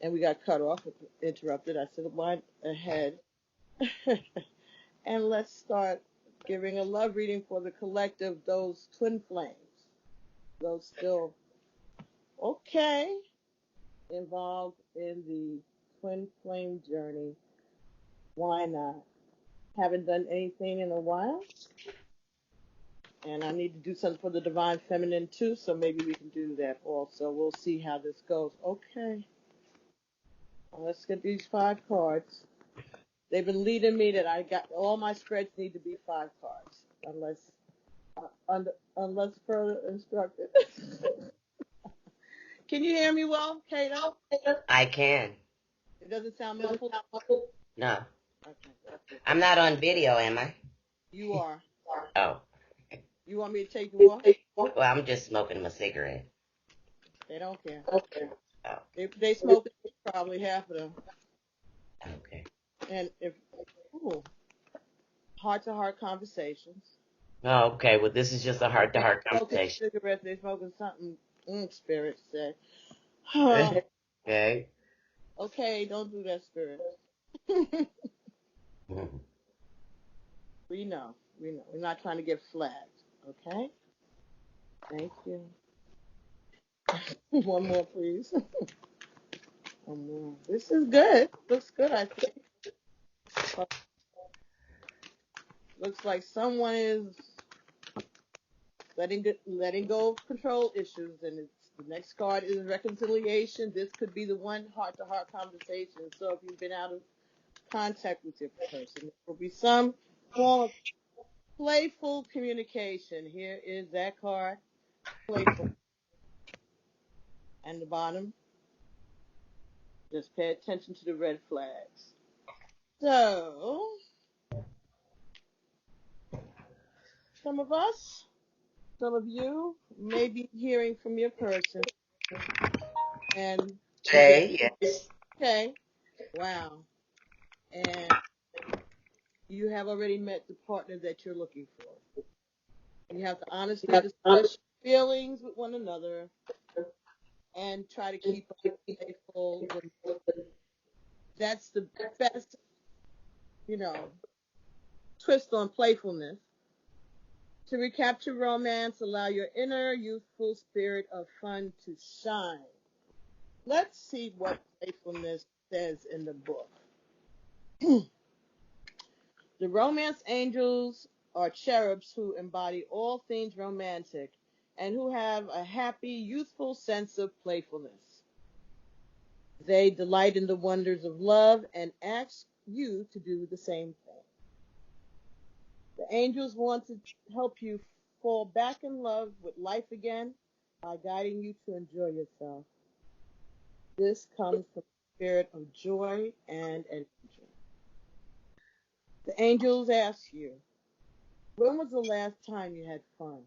and we got cut off, interrupted. I said, "Why ahead?" And let's start giving a love reading for the collective, those twin flames, those still okay involved in the twin flame journey. Why not? Haven't done anything in a while, and I need to do something for the divine feminine too, so maybe we can do that also. We'll see how this goes. Okay, let's get these 5 cards. They've been leading me that I got all my spreads need to be 5 cards, unless further instructed. Can you hear me well, Kato? I can. It doesn't sound muffled. No. Okay. I'm not on video, am I? You are. Oh. You want me to take you off? Well, I'm just smoking my cigarette. They don't care. Okay. Oh. They smoke probably half of them. Okay. And if heart-to-heart conversations. Oh, okay. Well, this is just a heart-to-heart conversation. Cigarettes, they smoking something. Spirit said. Okay. Okay, don't do that, Spirit. We know. We're not trying to get flagged. Okay. Thank you. One more, please. One more. This is good. Looks good, I think. Looks like someone is letting go of control issues, and the next card is reconciliation. This could be the one heart-to-heart conversation. So if you've been out of contact with your person, there will be some form of playful communication. Here is that card, playful. And the bottom, just pay attention to the red flags. So, some of you may be hearing from your person. And Jay, yes. Okay. Wow. And you have already met the partner that you're looking for. You have to honestly discuss feelings with one another and try to keep up playful. That's the best, twist on playfulness. To recapture romance, allow your inner youthful spirit of fun to shine. Let's see what playfulness says in the book. The romance angels are cherubs who embody all things romantic and who have a happy, youthful sense of playfulness. They delight in the wonders of love and ask you to do the same thing. The angels want to help you fall back in love with life again by guiding you to enjoy yourself. This comes from the spirit of joy and adventure. The angels ask you, when was the last time you had fun?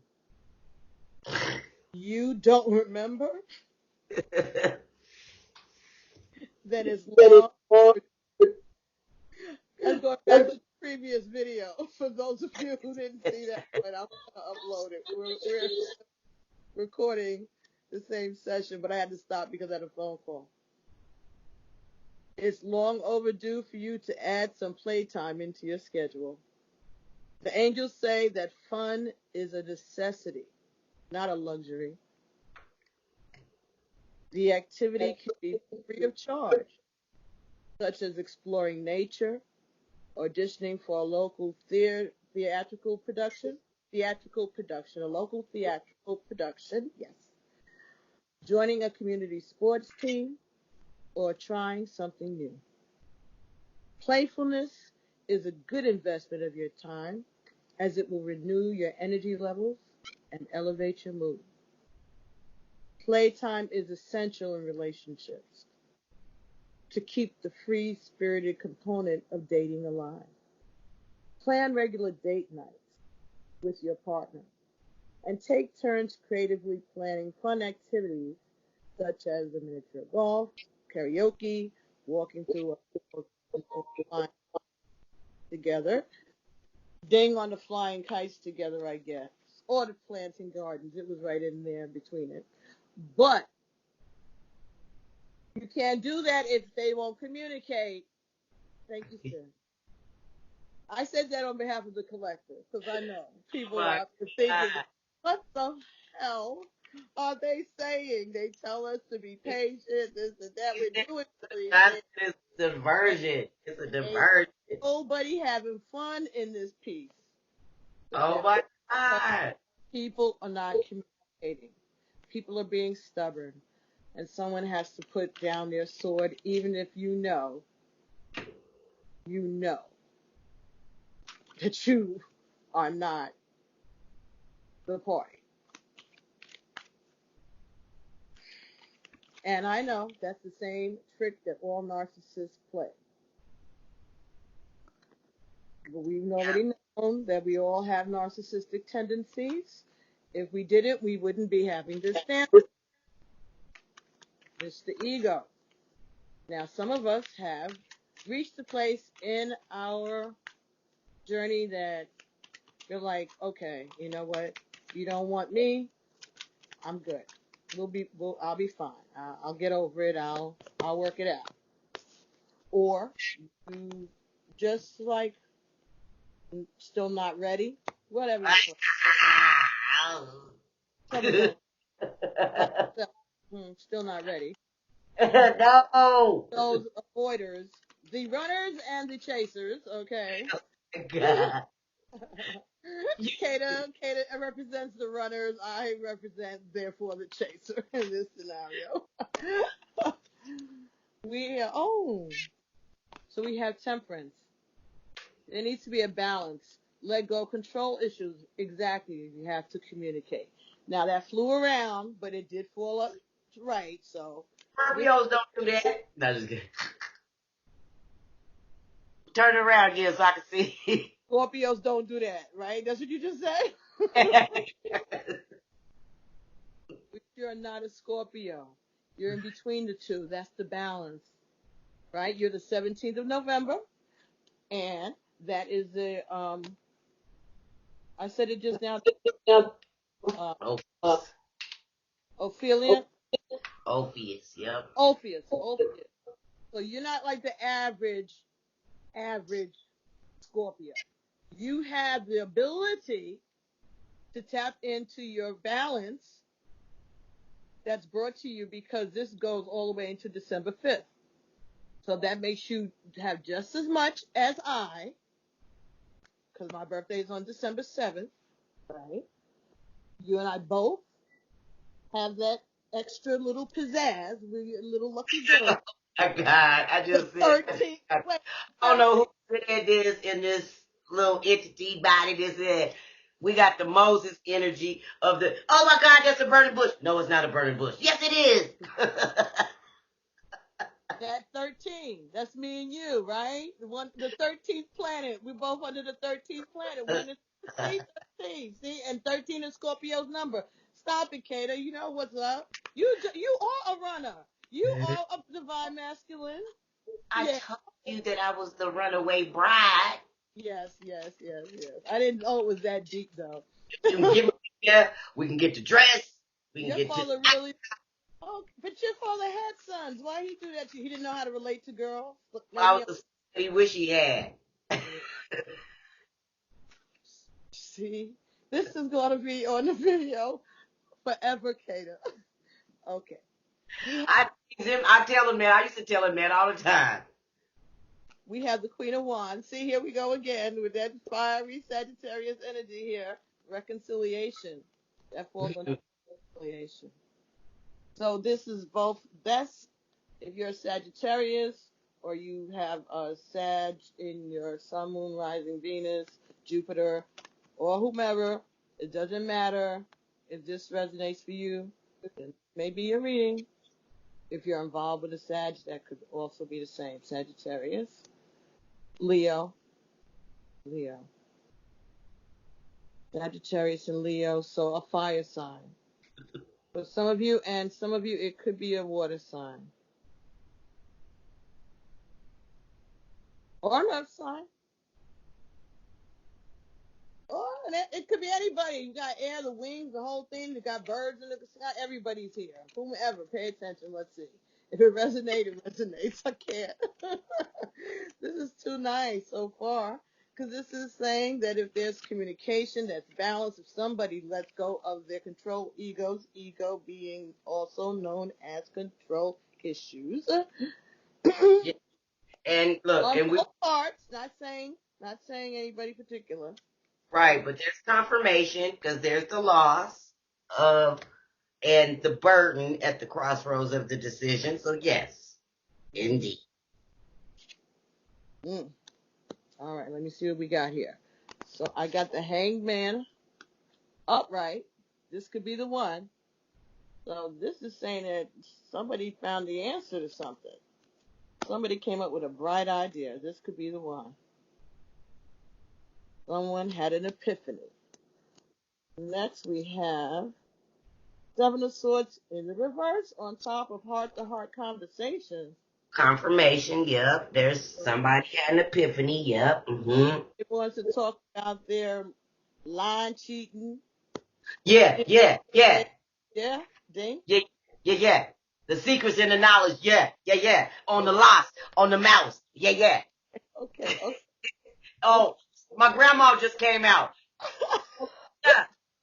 You don't remember? That is long. I'm going back to the previous video. For those of you who didn't see that one, I'm going to upload it. We're recording the same session, but I had to stop because I had a phone call. It's long overdue for you to add some playtime into your schedule. The angels say that fun is a necessity, not a luxury. The activity can be free of charge, such as exploring nature, auditioning for a local theatrical production, a local theatrical production, yes. Joining a community sports team, or trying something new. Playfulness is a good investment of your time, as it will renew your energy levels and elevate your mood. Playtime is essential in relationships to keep the free-spirited component of dating alive. Plan regular date nights with your partner and take turns creatively planning fun activities such as the miniature golf, karaoke, walking through a line together, ding on the flying kites together, I guess, or the planting gardens. It was right in there between it. But You can't do that if they won't communicate. Thank you, sir. I said that on behalf of the collective because I know people are thinking, what the hell are they saying? They tell us to be patient, this and that. We're doing it's a diversion. It's a diversion. Nobody having fun in this piece. Oh my God. People are not communicating. People are being stubborn. And someone has to put down their sword, even if you know that you are not the party. And I know that's the same trick that all narcissists play. But we've already known that we all have narcissistic tendencies. If we didn't, we wouldn't be having this family. It's the ego. Now, some of us have reached a place in our journey that you're like, okay, you know what? You don't want me. I'm good. I'll be fine. I'll get over it. I'll work it out. Or you just like still not ready. Whatever. Still not ready. No. Those avoiders, the runners and the chasers. Okay. God. Kata represents the runners. I represent, therefore, the chaser in this scenario. So we have temperance. There needs to be a balance. Let go, control issues. Exactly. You have to communicate. Now that flew around, but it did fall up right. So Scorpios don't do that. No, just kidding. Turn it around again so I can see. Scorpios don't do that, right? That's what you just said. You're not a Scorpio. You're in between the two. That's the balance, right? You're the 17th of November, and that is the I said it just now. Ophelia. Ophius, yep. Ophius. So you're not like the average Scorpio. You have the ability to tap into your balance that's brought to you because this goes all the way into December 5th. So that makes you have just as much as I, because my birthday is on December 7th, right? You and I both have that extra little pizzazz with your little lucky girl. Oh my God, I just said, 13th. I don't know who said this in this little entity body. This said, we got the Moses energy of the, oh my God, that's a burning bush. No, it's not a burning bush. Yes, it is. That 13. That's me and you, right? The 13th planet. We're both under the 13th planet. We're in the 13. See, and 13 is Scorpio's number. Stop it, Kata. You know what's up. You are a runner. You are a divine masculine. I told you that I was the runaway bride. Yes. I didn't know it was that deep, though. We can get the dress. We can Your get father to. really. Oh, but your father had sons. Why he do that to you? He didn't know how to relate to girls. He wish he had. See, this is going to be on the video forever, Kata. Okay. I tell him that. I used to tell him that all the time. We have the Queen of Wands. See, here we go again with that fiery Sagittarius energy here. Reconciliation. That falls under reconciliation. So this is both. That's if you're a Sagittarius or you have a Sag in your Sun, Moon, Rising, Venus, Jupiter, or whomever. It doesn't matter. If this resonates for you, then maybe your reading. If you're involved with a Sag, that could also be the same. Sagittarius, Leo. Sagittarius and Leo, so a fire sign. For some of you, it could be a water sign. Or an earth sign. Or it could be anybody. You got air, the wings, the whole thing. You got birds in the sky. Everybody's here. Whomever. Pay attention. Let's see. If it resonates, it resonates. I can't. This is too nice so far. Because this is saying that if there's communication that's balanced, if somebody lets go of their control egos, ego being also known as control issues, Yeah. And look, on and we both parts, not saying anybody particular. right, but there's confirmation because there's the loss of and the burden at the crossroads of the decision. So yes, indeed. Mm. All right, let me see what we got here. So I got the Hanged Man upright. This could be the one. So this is saying that somebody found the answer to something. Somebody came up with a bright idea. This could be the one. Someone had an epiphany. Next we have Seven of Swords in the reverse on top of heart-to-heart conversations. Confirmation, yep. There's somebody had an epiphany, yep. Mm-hmm. It wants to talk about their line cheating. Yeah, yeah, yeah. Yeah, ding. Yeah, yeah, yeah. The secrets and the knowledge, yeah, yeah, yeah. On the loss, on the mouse, yeah, yeah. Okay, okay. Oh, my grandma just came out.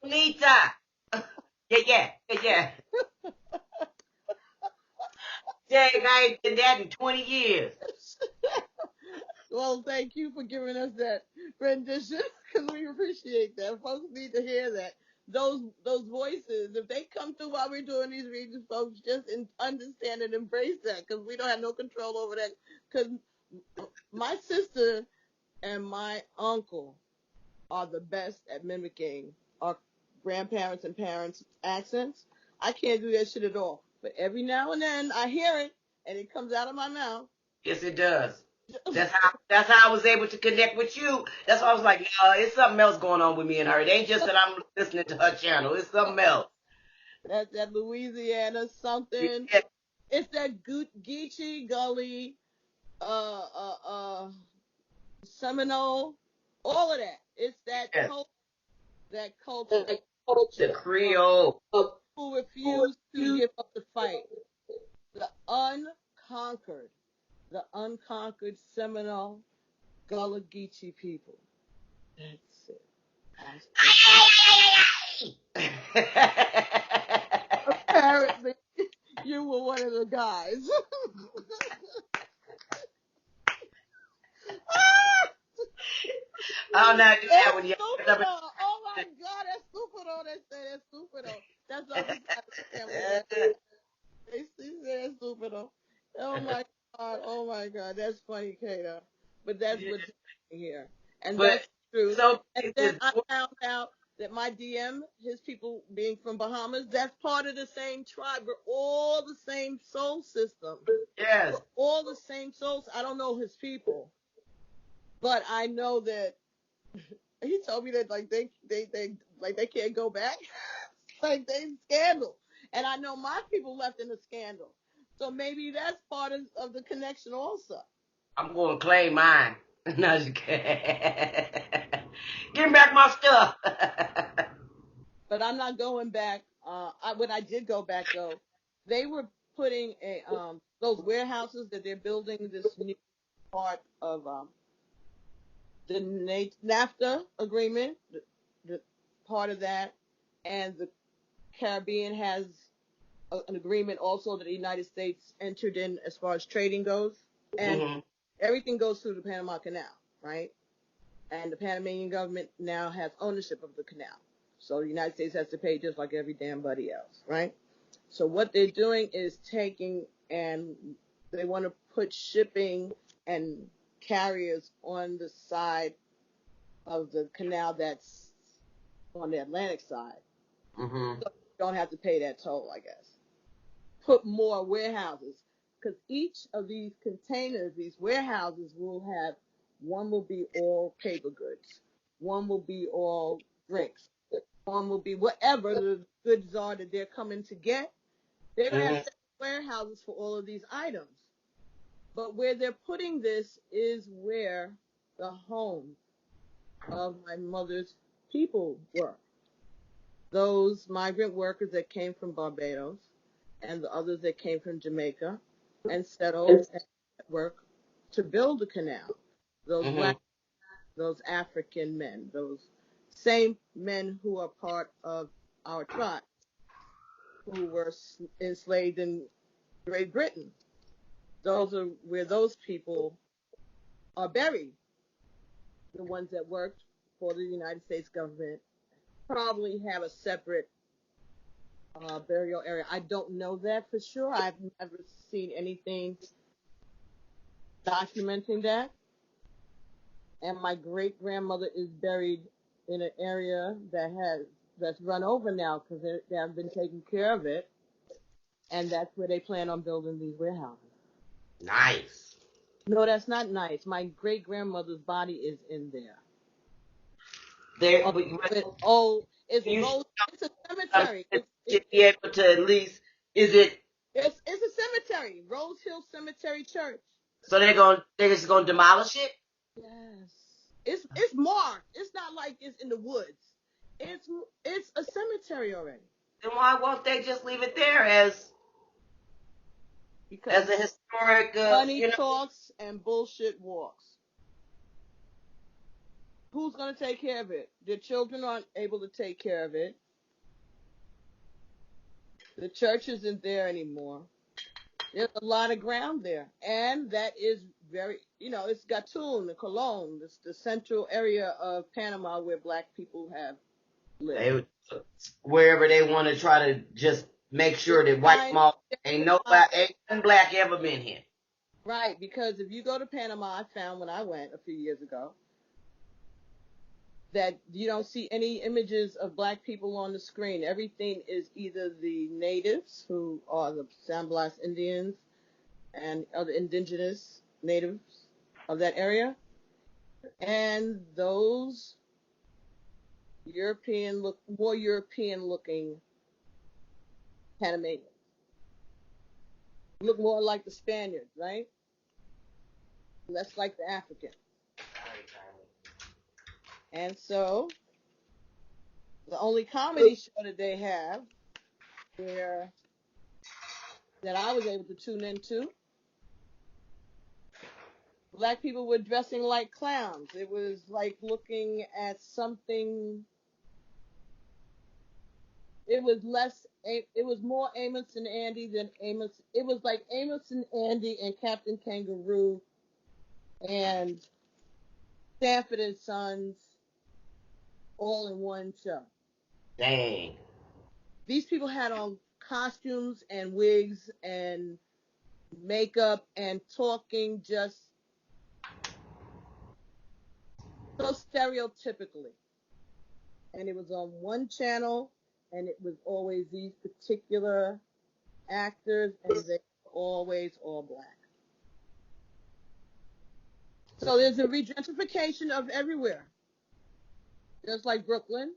Nita. Yeah, yeah, yeah, yeah. Dang, I ain't been that in 20 years. Well, thank you for giving us that rendition because we appreciate that. Folks need to hear that. Those voices, if they come through while we're doing these readings, folks just understand and embrace that because we don't have no control over that. Because my sister and my uncle are the best at mimicking our grandparents and parents' accents. I can't do that shit at all. But every now and then I hear it and it comes out of my mouth. Yes, it does. That's how I was able to connect with you. That's why I was like, no, it's something else going on with me and her. It ain't just that I'm listening to her channel. It's something else. That's that Louisiana something. Yeah, It's that Geechee Gully, uh, uh, uh, Seminole, all of that. It's that yeah. culture The Creole. who refuse to give up the fight. The unconquered Seminole Gullah Geechee people. That's it. Apparently, you were one of the guys. I don't know how to do that when you Stupido. Oh my God, that's stupido. That's stupido. That's the other side of the family. They say that's stupido. Oh my God. Oh my God. That's funny, Kata. But that's what's happening here. And But that's true. so And then I found out that my DM, his people being from Bahamas, that's part of the same tribe. We're all the same soul system. yes, We're all the same souls. I don't know his people, but I know that he told me that like they can't go back. Like they scandal. And I know my people left in a scandal. So maybe that's part of the connection also. I'm going to claim mine. No, just kidding. Give me back my stuff. But I'm not going back. When I did go back though, they were putting those warehouses that they're building this new part of the NAFTA agreement, the part of that, and the Caribbean has an agreement also that the United States entered in as far as trading goes, and Mm-hmm. everything goes through the Panama Canal, right? And the Panamanian government now has ownership of the canal, so the United States has to pay just like every damn buddy else, right? So what they're doing is taking and they want to put shipping and carriers on the side of the canal that's on the Atlantic side, Mm-hmm. so you don't have to pay that toll, I guess. Put more warehouses because each of these containers, these warehouses will have one will be all paper goods, one will be all drinks, one will be whatever the goods are that they're coming to get. They're going to have Mm-hmm. separate warehouses for all of these items. But where they're putting this is where the home of my mother's people were. Those migrant workers that came from Barbados and the others that came from Jamaica and settled and work to build the canal. Those Mm-hmm. black, those African men, those same men who are part of our tribe, who were enslaved in Great Britain. Those are where those people are buried. The ones that worked for the United States government probably have a separate burial area. I don't know that for sure. I've never seen anything documenting that. And my great grandmother is buried in an area that's run over now because they have been taking care of it, and that's where they plan on building these warehouses. Nice. No, that's not nice. My great grandmother's body is in there. There, It's you Rose. It's a cemetery. should be able to at least. Is it? It's a cemetery. Rose Hill Cemetery Church. So they're just gonna demolish it? Yes. It's marked. It's not like it's in the woods. It's a cemetery already. Then why won't they just leave it there as Because a historic? money talks and bullshit walks. Who's going to take care of it? The children aren't able to take care of it. The church isn't there anymore. There's a lot of ground there. And that is very, it's Gatun, Cologne, the central area of Panama where black people have lived. Wherever they want to try to just make sure that white mall ain't black ever been here. Right, because if you go to Panama, I found when I went a few years ago, that you don't see any images of black people on the screen. Everything is either the natives, who are the San Blas Indians and other indigenous natives of that area, and those more European looking Panamanians. Look more like the Spaniards, right? Less like the African. And so the only comedy show that they have that I was able to tune into, black people were dressing like clowns. It was like looking at something. It was more Amos and Andy than Amos. It was like Amos and Andy and Captain Kangaroo and Sanford and Sons all in one show. Dang. These people had on costumes and wigs and makeup and talking just so stereotypically. And it was on one channel, and it was always these particular actors, and they were always all black. So there's a regentrification of everywhere. Just like Brooklyn,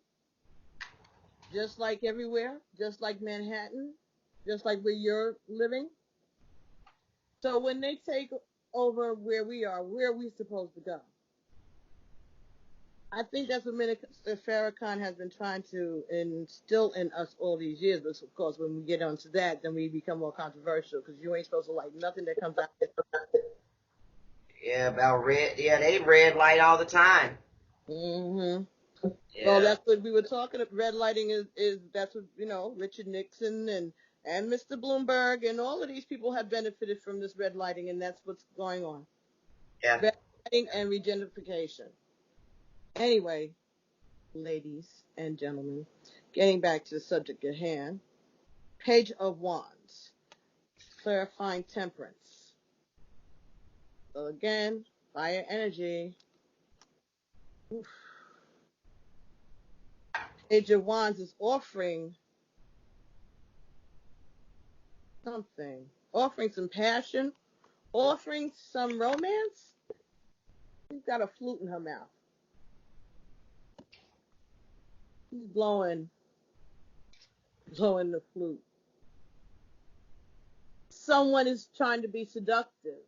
just like everywhere, just like Manhattan, just like where you're living. So when they take over where we are, where are we supposed to go? I think that's what Minister Farrakhan has been trying to instill in us all these years. But of course, when we get onto that, then we become more controversial because you ain't supposed to like nothing that comes out. Yeah, about red. Yeah, they red light all the time. Mm-hmm. Yeah. Well, that's what we were talking about. Red lighting is that's what, Richard Nixon and Mr. Bloomberg and all of these people have benefited from this red lighting, and that's what's going on. Yeah. Red lighting and regentrification. Anyway, ladies and gentlemen, getting back to the subject at hand, Page of Wands, clarifying temperance. So again, fire energy. Oof. Page of Wands is offering something, offering some passion, offering some romance. She's got a flute in her mouth. She's blowing the flute. Someone is trying to be seductive.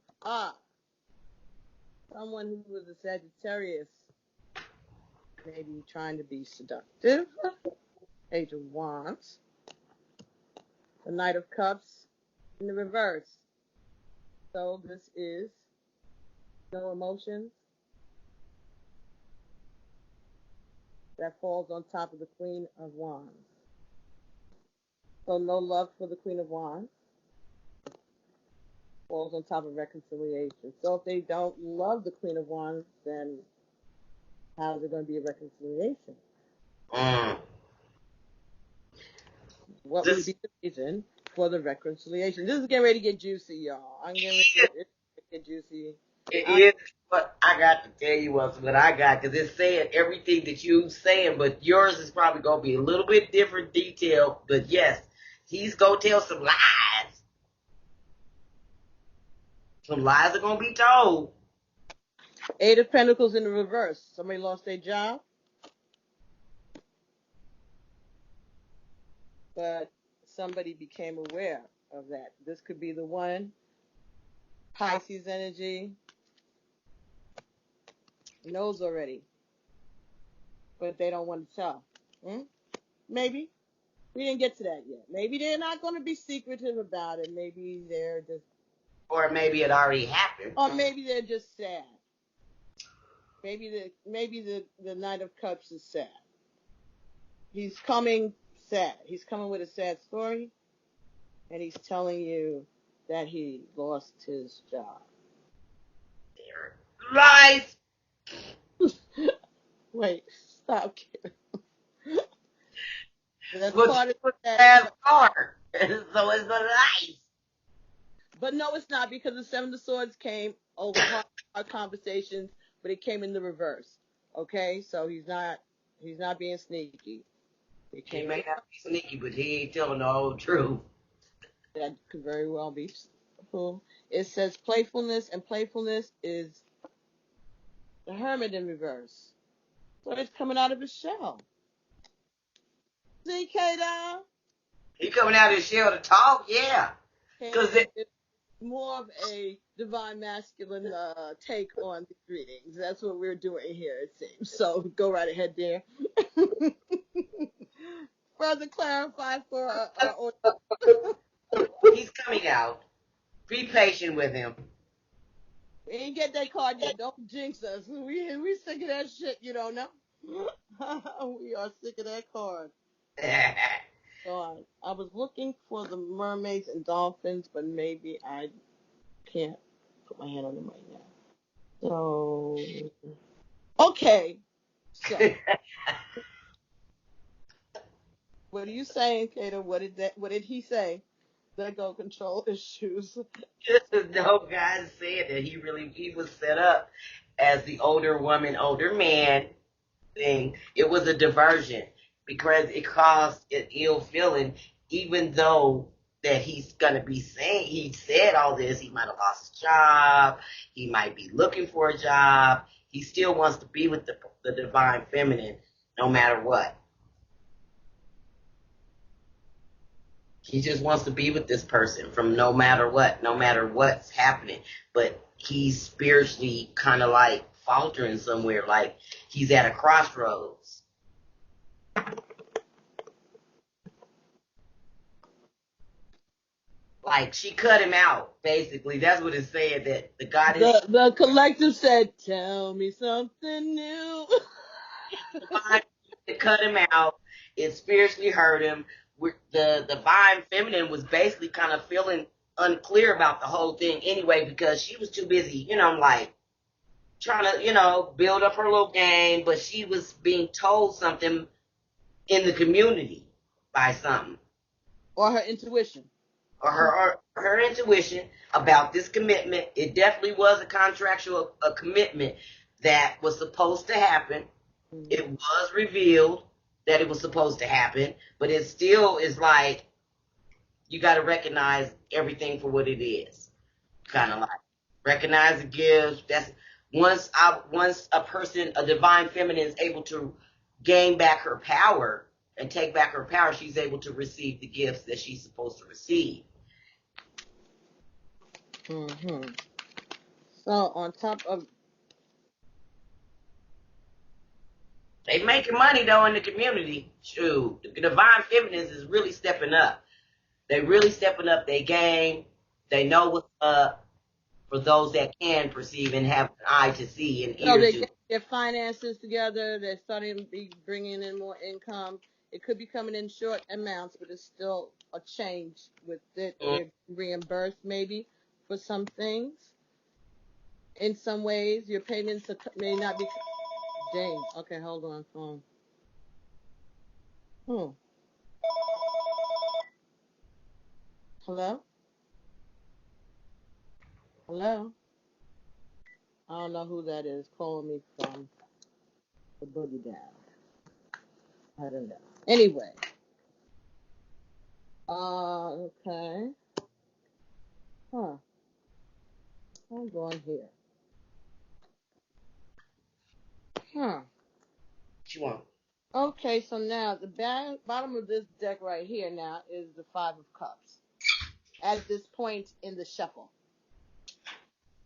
Someone who was a Sagittarius maybe trying to be seductive. Page of Wands. The Knight of Cups in the reverse. So this is no emotions. That falls on top of the Queen of Wands. So no love for the Queen of Wands falls on top of reconciliation. So if they don't love the Queen of Wands, then how is it going to be a reconciliation? What would be the reason for the reconciliation? This is getting ready to get juicy, y'all. I'm getting ready to get juicy. It is what I got to tell you what I got, because it's saying everything that you saying, but yours is probably going to be a little bit different detail. But yes, he's going to tell some lies. Some lies are going to be told. Eight of Pentacles in the reverse. Somebody lost their job. But somebody became aware of that. This could be the one. Pisces energy. Knows already. But they don't want to tell. Maybe. We didn't get to that yet. Maybe they're not going to be secretive about it. Maybe they're just... Or maybe it already happened. Or maybe they're just sad. Maybe the Knight of Cups is sad. He's coming sad. He's coming with a sad story. And he's telling you that he lost his job. Lies! Wait, stop kidding. That's but part of that. Car. So it's the lies. But no, it's not, because the Seven of Swords came over hard conversations, but it came in the reverse. Okay, so he's not being sneaky. He may not be sneaky, but he ain't telling the whole truth. That could very well be. It says playfulness, and playfulness is the Hermit in reverse. So it's coming out of his shell. See, K-Down? He coming out of his shell to talk, yeah. Because it's more of a divine masculine take on these readings. That's what we're doing here, it seems. So go right ahead there. Further clarify for our audience. He's coming out. Be patient with him. We ain't get that card yet. Don't jinx us. We sick of that shit, you don't know. We are sick of that card. God, I was looking for the mermaids and dolphins, but maybe I can't put my hand on them right now. So, okay. So, what are you saying, Kato? What did he say? Let go control issues. No, guy said that he was set up as the older woman, older man thing. It was a diversion because it caused an ill feeling, even though that he's going to be saying, he said all this, he might have lost his job, he might be looking for a job, he still wants to be with the divine feminine no matter what. He just wants to be with this person from no matter what's happening. But he's spiritually kind of like faltering somewhere, like he's at a crossroads. Like she cut him out, basically. That's what it said, that the goddess... The collective said, tell me something new. It cut him out. It spiritually hurt him. The divine feminine was basically kind of feeling unclear about the whole thing anyway, because she was too busy, like trying to, build up her little game, but she was being told something in the community by something. Or her intuition. Or her intuition about this commitment. It definitely was a contractual commitment that was supposed to happen. Mm-hmm. It was revealed that it was supposed to happen, but it still is like, you got to recognize everything for what it is. Kind of like recognize the gifts. That's once a divine feminine is able to gain back her power and take back her power, she's able to receive the gifts that she's supposed to receive. Mm-hmm. So on top of... They making money though in the community. Shoot, the divine feminines is really stepping up. They really stepping up their game. They know what's up. for those that can perceive and have an eye to see and So ear they to. get their finances together. They're starting to be bringing in more income. It could be coming in short amounts, but it's still a change with it. They're reimbursed maybe for some things. In some ways, your payments may not be. Dang. Okay, hold on, phone. Hello? Hello? I don't know who that is calling me from the boogie down. I don't know. Anyway. Okay. Huh. Hold on here. Huh. What you want? Okay, so now the bottom of this deck right here now is the Five of Cups. At this point in the shuffle.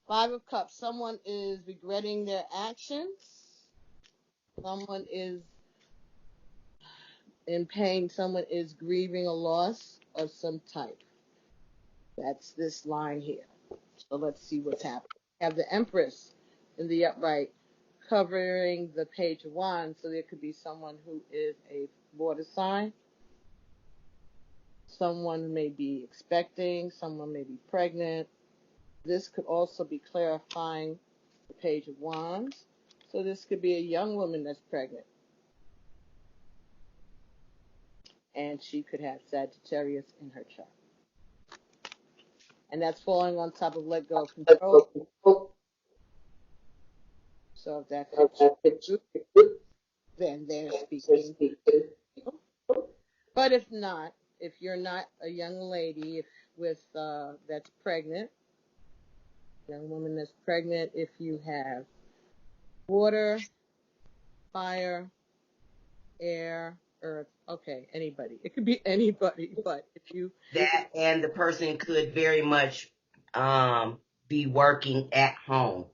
Five of Cups. Someone is regretting their actions. Someone is in pain. Someone is grieving a loss of some type. That's this line here. So let's see what's happening. Have the Empress in the upright covering the Page of Wands. So there could be someone who is a water sign. Someone may be expecting. Someone may be pregnant. This could also be clarifying the Page of Wands. So this could be a young woman that's pregnant. And she could have Sagittarius in her chart. And that's falling on top of let go of control. So if that fits you, then they're speaking. But if not, if you're not a young lady that's pregnant, young woman that's pregnant, if you have water, fire, air, earth, okay, anybody. It could be anybody, but if you... That and the person could very much be working at home.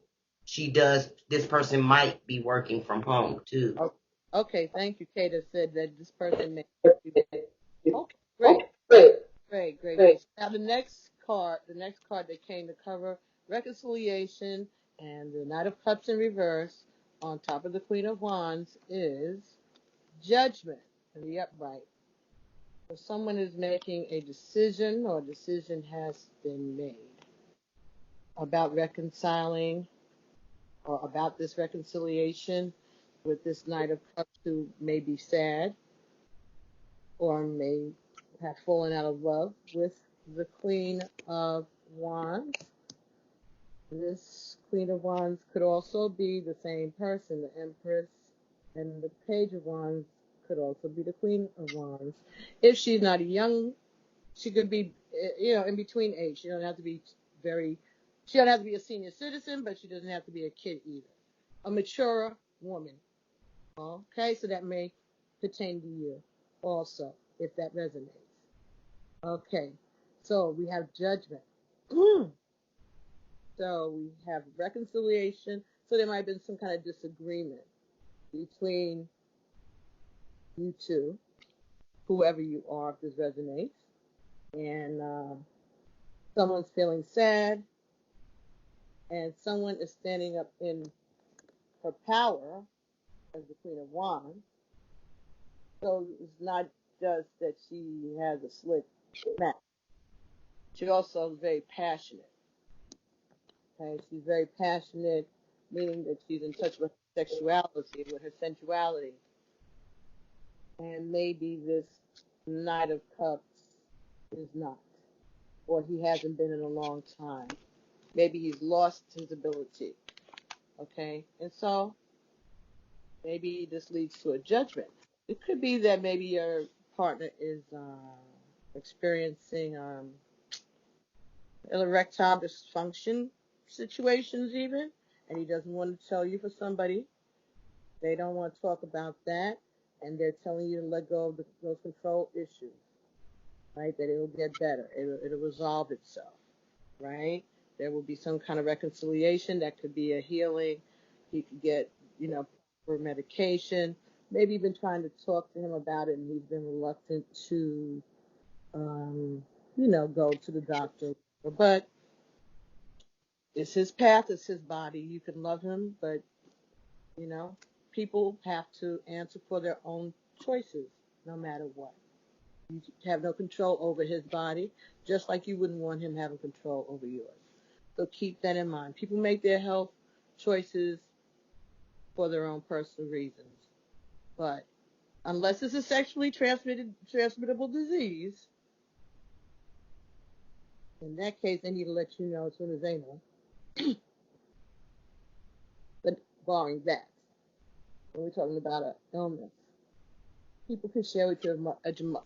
This person might be working from home too. Okay, thank you. Kata said that this person may be... Okay, great. Now the next card that came to cover reconciliation and the Knight of Cups in reverse on top of the Queen of Wands is Judgment in the upright. So someone is making a decision or a decision has been made about reconciling or about this reconciliation with this Knight of Cups who may be sad or may have fallen out of love with the Queen of Wands. This Queen of Wands could also be the same person, the Empress, and the Page of Wands could also be the Queen of Wands. If she's not a young, she could be, in between age. She doesn't have to be a senior citizen, but she doesn't have to be a kid either. A mature woman. Okay, so that may pertain to you also, if that resonates. Okay, so we have Judgment. So we have reconciliation. So there might have been some kind of disagreement between you two, whoever you are, if this resonates. And someone's feeling sad, and someone is standing up in her power as the Queen of Wands. So it's not just that she has a slick mouth. She also is very passionate. Okay, she's very passionate, meaning that she's in touch with her sexuality, with her sensuality. And maybe this Knight of Cups is not, or he hasn't been in a long time. Maybe he's lost his ability. Okay, and so maybe this leads to a judgment. It could be that maybe your partner is experiencing erectile dysfunction situations even, and he doesn't want to tell you for somebody. They don't want to talk about that, and they're telling you to let go of those control issues, right? That it'll get better. It'll resolve itself, right? There will be some kind of reconciliation. That could be a healing. He could get, for medication. Maybe you've been trying to talk to him about it, and he's been reluctant to, go to the doctor. But It's his path, it's his body. You can love him, but, people have to answer for their own choices, no matter what. You have no control over his body, just like you wouldn't want him having control over yours. So keep that in mind. People make their health choices for their own personal reasons. But unless it's a sexually transmittable disease, in that case, they need to let you know as soon as they know. But barring that, when we're talking about an illness, people can share with you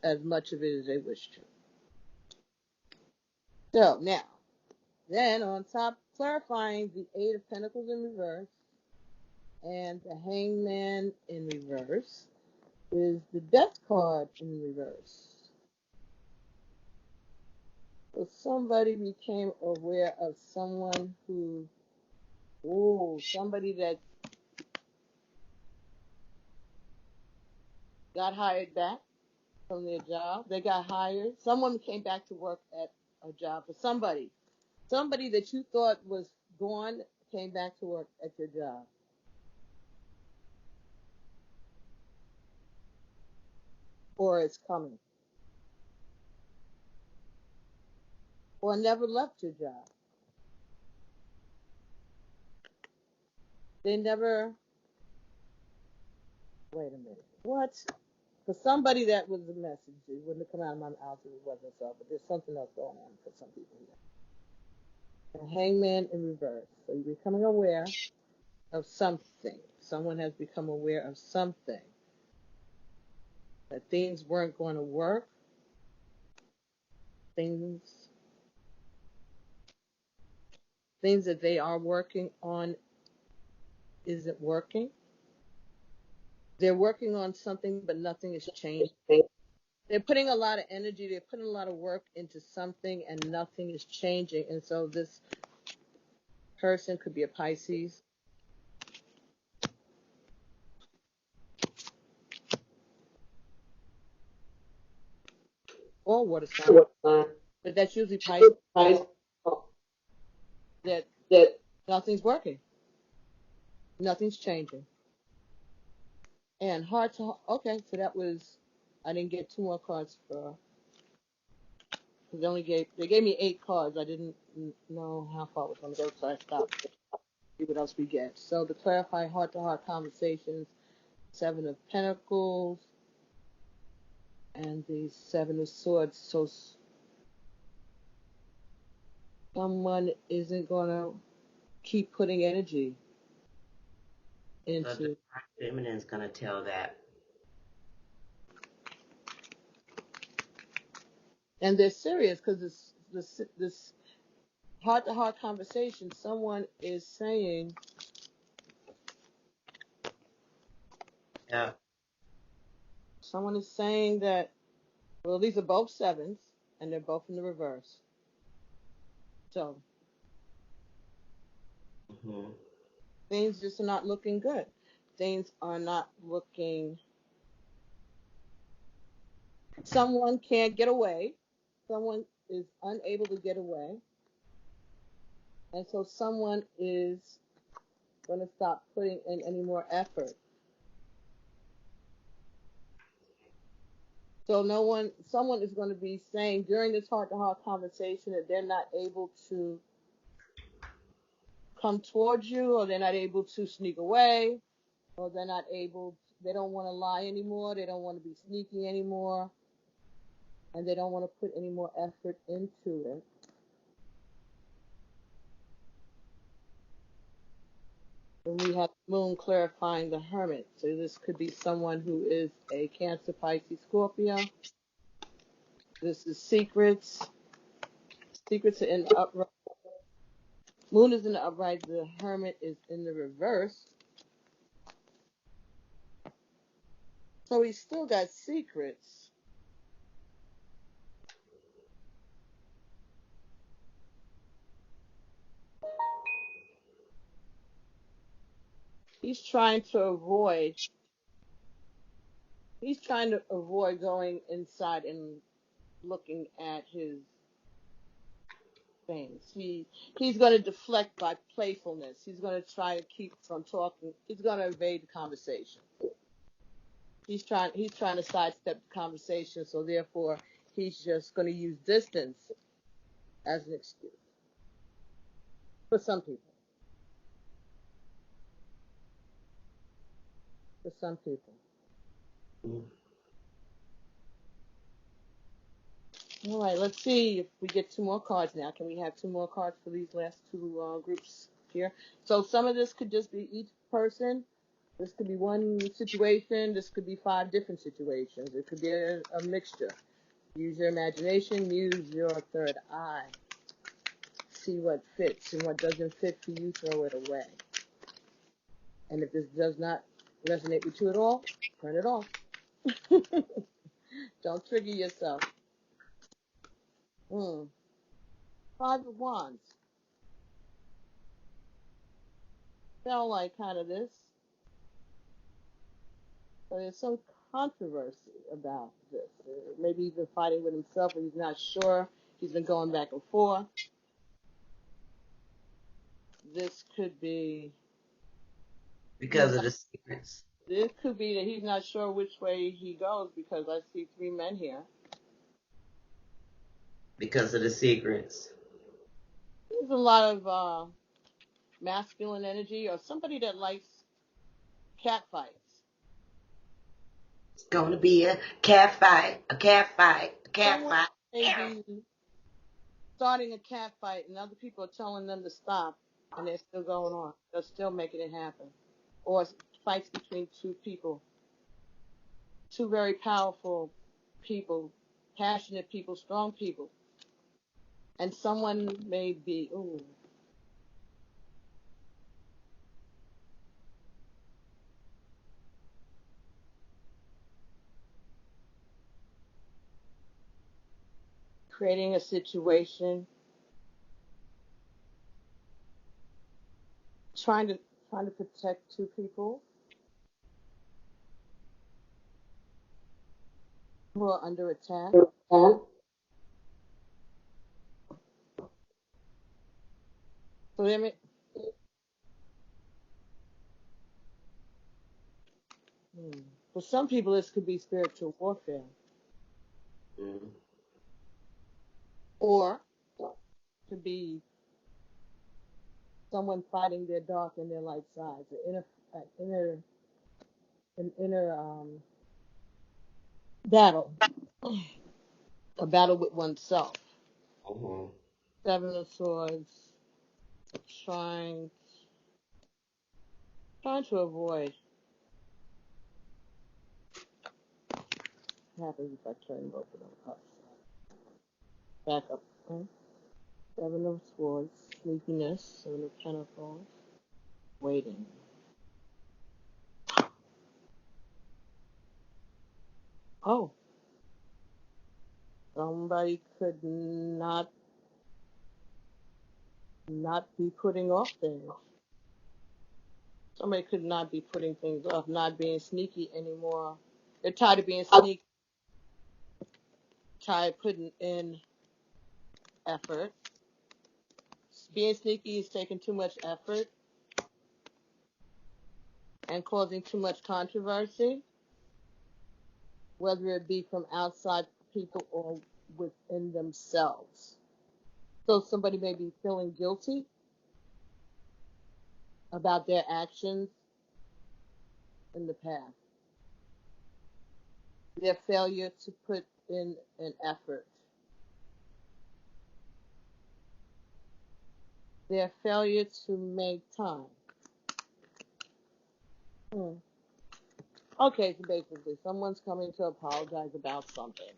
as much of it as they wish to. So now, then on top, clarifying the Eight of Pentacles in reverse and the Hangman in reverse is the Death card in reverse. So somebody became aware of someone somebody that got hired back from their job. They got hired. Someone came back to work at a job for somebody. Somebody that you thought was gone came back to work at your job. Or it's coming. Or never left your job. They never, wait a minute, what? For somebody that was a message, it wouldn't have come out of my mouth if it wasn't so, but there's something else going on for some people here. The Hangman in reverse. So you're becoming aware of something. Someone has become aware of something. That things weren't going to work. Things that they are working on isn't working. They're working on something, but nothing is changing. They're putting a lot of energy, they're putting a lot of work into something, and nothing is changing. And so this person could be a Pisces. Or water sign. But that's usually Pisces. That nothing's working. Nothing's changing. And heart to heart. Okay, so that was, I didn't get two more cards for, because they gave me 8 cards. I didn't know how far it was going to go, so I stopped. See what else we get. So to clarify heart to heart conversations, 7 of Pentacles and the 7 of Swords. So someone isn't going to keep putting energy into. The feminine's going to tell that. And they're serious because this heart-to-heart conversation, someone is saying, yeah. Someone is saying that, well, these are both 7s, and they're both in the reverse. So, things just are not looking good. Things are not looking. Someone can't get away. Someone is unable to get away. And so someone is going to stop putting in any more effort. So someone is going to be saying during this heart-to-heart conversation that they're not able to come towards you, or they're not able to sneak away, or they don't want to lie anymore, they don't want to be sneaky anymore, and they don't want to put any more effort into it. And we have Moon clarifying the Hermit. So this could be someone who is a Cancer, Pisces, Scorpio. This is secrets. Secrets are in the upright. Moon is in the upright. The Hermit is in the reverse. So he's still got secrets. He's trying to avoid going inside and looking at his things. He's going to deflect by playfulness. He's going to try to keep from talking. He's going to evade the conversation. He's trying to sidestep the conversation. So therefore, he's just going to use distance as an excuse for some people. For some people. All right, let's see if we get two more cards now. Can we have two more cards for these last two groups here? So some of this could just be each person. This could be one situation. This could be 5 different situations. It could be a mixture. Use your imagination. Use your third eye. See what fits, and what doesn't fit for you, throw it away. And if this does not resonate with you at all, turn it off. Don't trigger yourself. 5 of Wands. Felt like kind of this. So there's some controversy about this. Maybe he's been fighting with himself and he's not sure. He's been going back and forth. This could be because of the secrets. This could be that he's not sure which way he goes because I see 3 men here. Because of the secrets. There's a lot of masculine energy or somebody that likes cat fights. It's going to be a cat fight, a cat fight, a cat Someone fight. may be starting a cat fight and other people are telling them to stop and they're still going on. They're still making it happen. Or fights between 2 people. 2 very powerful people, passionate people, strong people. And someone may be, creating a situation, trying to protect 2 people who are under attack. So they may, for some people, this could be spiritual warfare, or to be someone fighting their dark and their light sides, an inner battle, a battle with oneself. 7 of Swords, trying to avoid. What happens if I turn both of them up? Back up. 7 of Swords, sneakiness, 7 of Pentacles, waiting. Oh, somebody could not be putting off things. Somebody could not be putting things off, not being sneaky anymore. They're tired of being sneaky, tired of putting in effort. Being sneaky is taking too much effort and causing too much controversy, whether it be from outside people or within themselves. So somebody may be feeling guilty about their actions in the past, their failure to put in an effort, their failure to make time. Okay, so basically, someone's coming to apologize about something.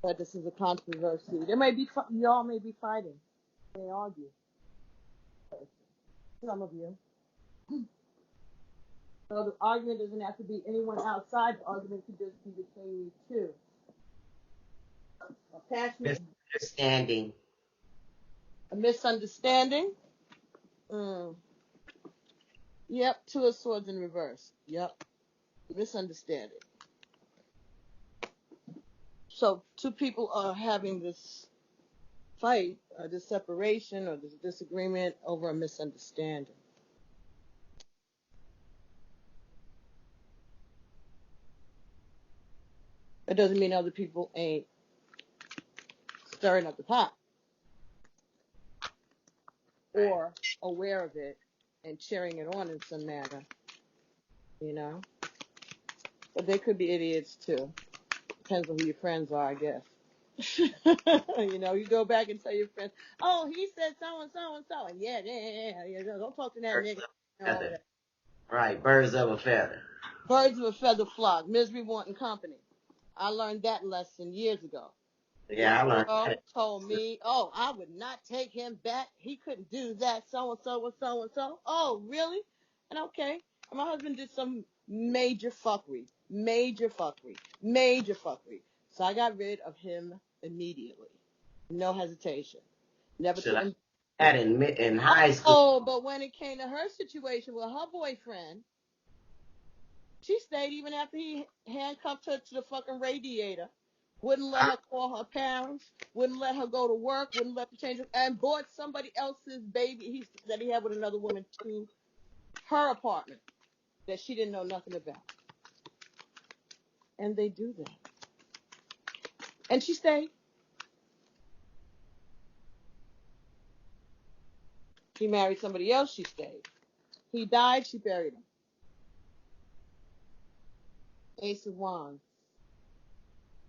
But this is a controversy. Y'all may be fighting. They argue. Some of you. So the argument doesn't have to be anyone outside. The argument could just be between you 2. A passionate Misunderstanding. A misunderstanding. Yep, 2 of Swords in reverse. Yep, misunderstanding. So 2 people are having this fight, this separation or this disagreement over a misunderstanding. That doesn't mean other people ain't stirring up the pot or aware of it and cheering it on in some manner, you know. But they could be idiots too. Depends on who your friends are, I guess. You know, you go back and tell your friends, oh, he said so and so and so, and yeah, don't talk to that nigga. You know, right, birds of a feather. Birds of a feather flock, misery wanting company. I learned that lesson years ago. Yeah, I learned Girl that. told me, oh, I would not take him back. He couldn't do that, so and so and so and so. Oh, really? And okay. And my husband did some major fuckery. So I got rid of him immediately. No hesitation. Never Should to I that in high school? Oh, but when it came to her situation with her boyfriend, she stayed even after he handcuffed her to the fucking radiator. Wouldn't let her call her parents. Wouldn't let her go to work. Wouldn't let her change her, and brought somebody else's baby that he had with another woman to her apartment that she didn't know nothing about. And they do that. And she stayed. She married somebody else. She stayed. He died. She buried him. Ace of Wands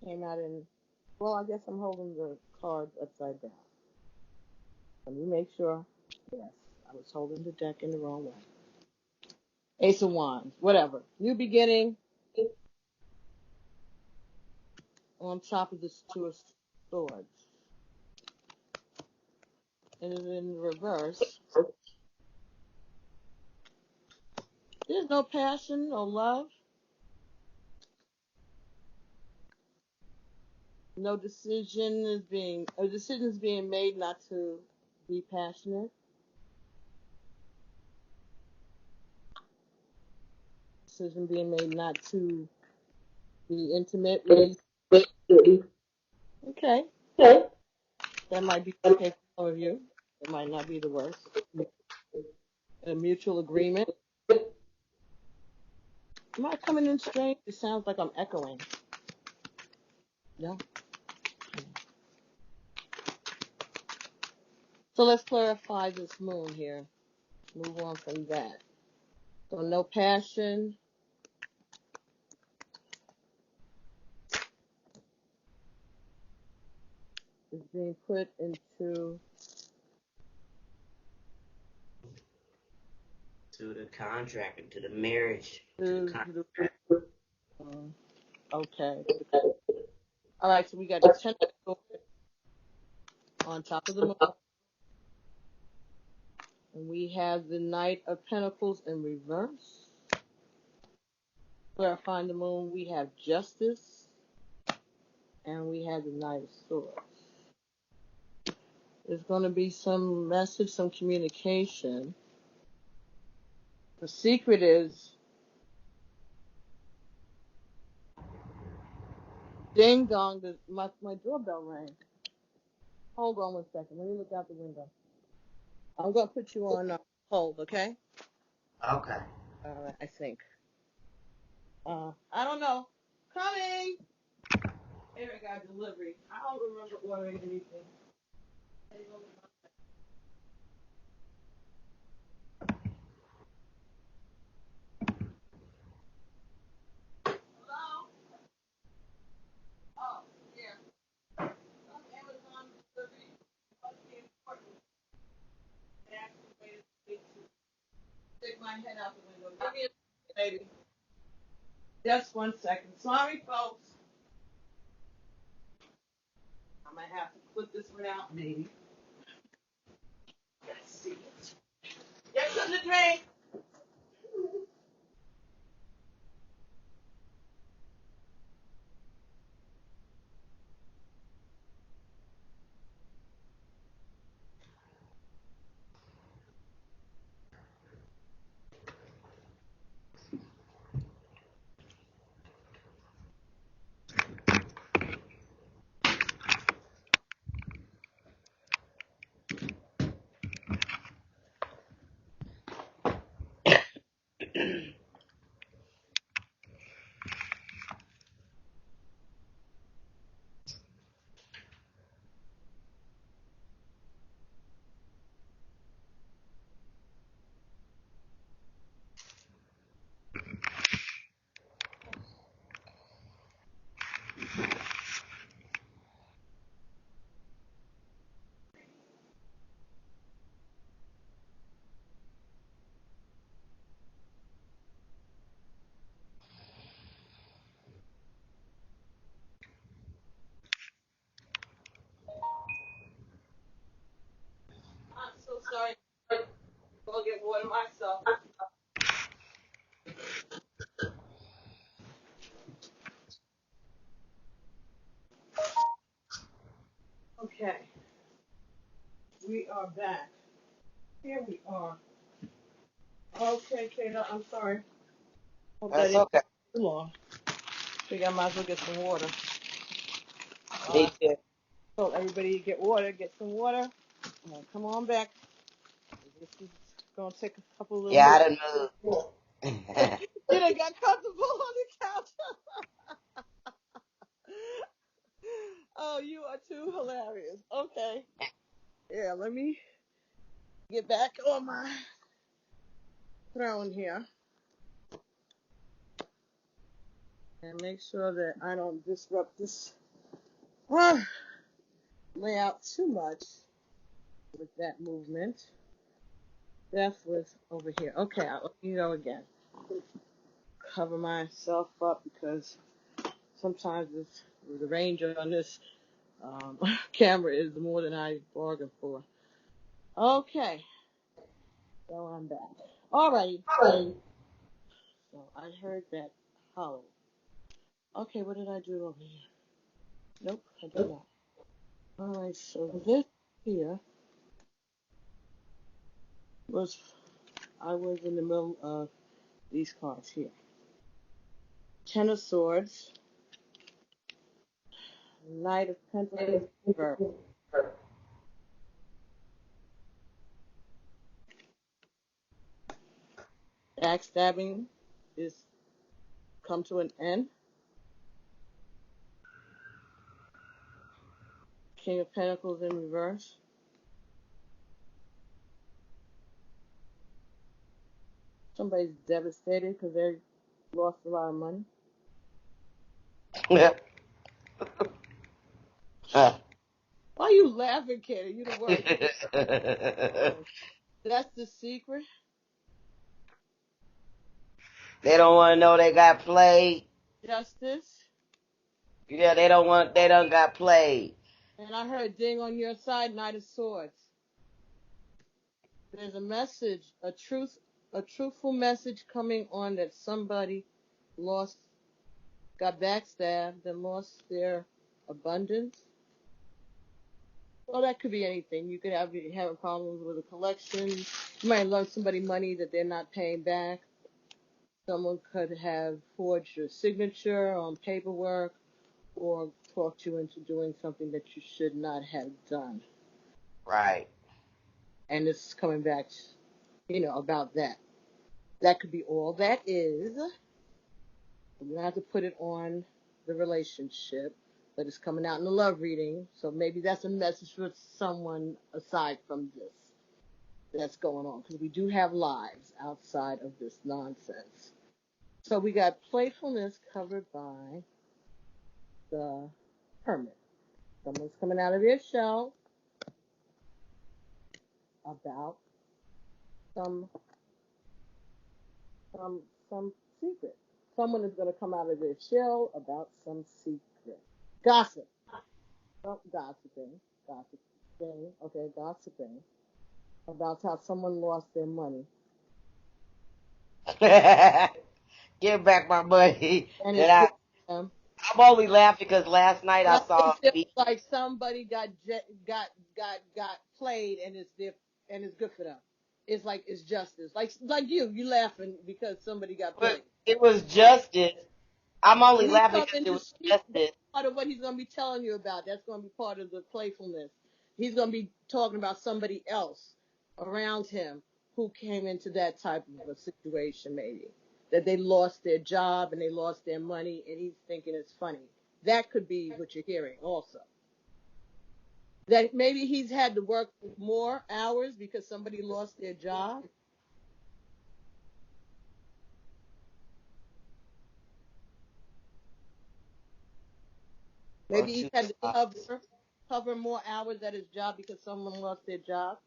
came out in. Well, I guess I'm holding the cards upside down. Let me make sure. Yes, I was holding the deck in the wrong way. Ace of Wands, whatever. New beginning on top of this Two of Swords. And in reverse, there's no passion or love. No decision is being, a decision is being made not to be passionate. Decision being made not to be intimate with. Okay. That might be okay for some of you. It might not be the worst. A mutual agreement. Am I coming in strange? It sounds like I'm echoing. No? So let's clarify this moon here. Move on from that. So no passion. Is being put into To the contract and to the marriage. Okay. All right, so we got the Ten of Swords on top of the moon. And we have the Knight of Pentacles in reverse. Clarifying the moon, we have Justice. And we have the Knight of Swords. There's going to be some message, some communication. The secret is ding dong, my doorbell rang. Hold on one second. Let me look out the window. I'm going to put you on hold, okay? Okay. I think. I don't know. Coming! Here I got delivery. I don't remember ordering anything. Hello? Oh, yeah. Some Amazon delivery must be important. They actually waited for me to stick my head out the window. Give me a second, baby. Just 1 second. Sorry, folks. I might have to put this one out, maybe. Let's see. Get something to drink. sorry. Go get water myself. Okay. We are back. Here we are. Okay, Kayla, I'm sorry. Hope that That's didn't okay. take too long. Think I might as well get some water. Me too. Told everybody to get water, get some water. Come on back. This is gonna take a couple of little Yeah, I minutes. done moved. You done got comfortable on the couch. Oh, you are too hilarious. Okay. Yeah, let me get back on my throne here and make sure that I don't disrupt this layout too much with that movement. Beth was over here. Okay, I'll let you go again. Cover myself up because sometimes the range on this camera is more than I bargained for. Okay, so I'm back. Alrighty. So I heard that hollow. Okay, what did I do over here? Nope, I did not. Alright, so this here was, I was in the middle of these cards here. Ten of Swords, Knight of Pentacles, Reverse. Backstabbing is come to an end. King of Pentacles in reverse. Somebody's devastated because they lost a lot of money. Why are you laughing, Katie? You the worst. That's the secret. They don't want to know they got played. Justice. Yeah, they done got played. And I heard ding on your side, Knight of Swords. There's a message, a truthful message coming on that somebody got backstabbed and lost their abundance. Well, that could be anything. You could have having problems with a collection. You might loan somebody money that they're not paying back. Someone could have forged your signature on paperwork or talked you into doing something that you should not have done. Right. And this is coming back, about that. That could be all that is. You don't have to put it on the relationship, but it's coming out in the love reading. So maybe that's a message for someone aside from this that's going on, because we do have lives outside of this nonsense. So we got playfulness covered by the Hermit. Someone's coming out of their shell about some some secret. Someone is going to come out of their shell about some secret. Gossip. Oh, gossiping. Okay, gossiping about how someone lost their money. Give back my money. And And it's good for them. I'm only laughing because last night I Like saw it a feels like somebody got played, and it's good for them. It's like it's justice. Like you laughing because somebody got but played. it was justice. I'm only When he laughing comes because in it to was speak, that's justice. part of what he's going to be telling you about. That's going to be part of the playfulness. He's going to be talking about somebody else around him who came into that type of a situation, maybe. That they lost their job and they lost their money, and he's thinking it's funny. That could be what you're hearing also. That maybe he's had to work more hours because somebody lost their job. Or Maybe he's two had to sides. cover more hours at his job because someone lost their job.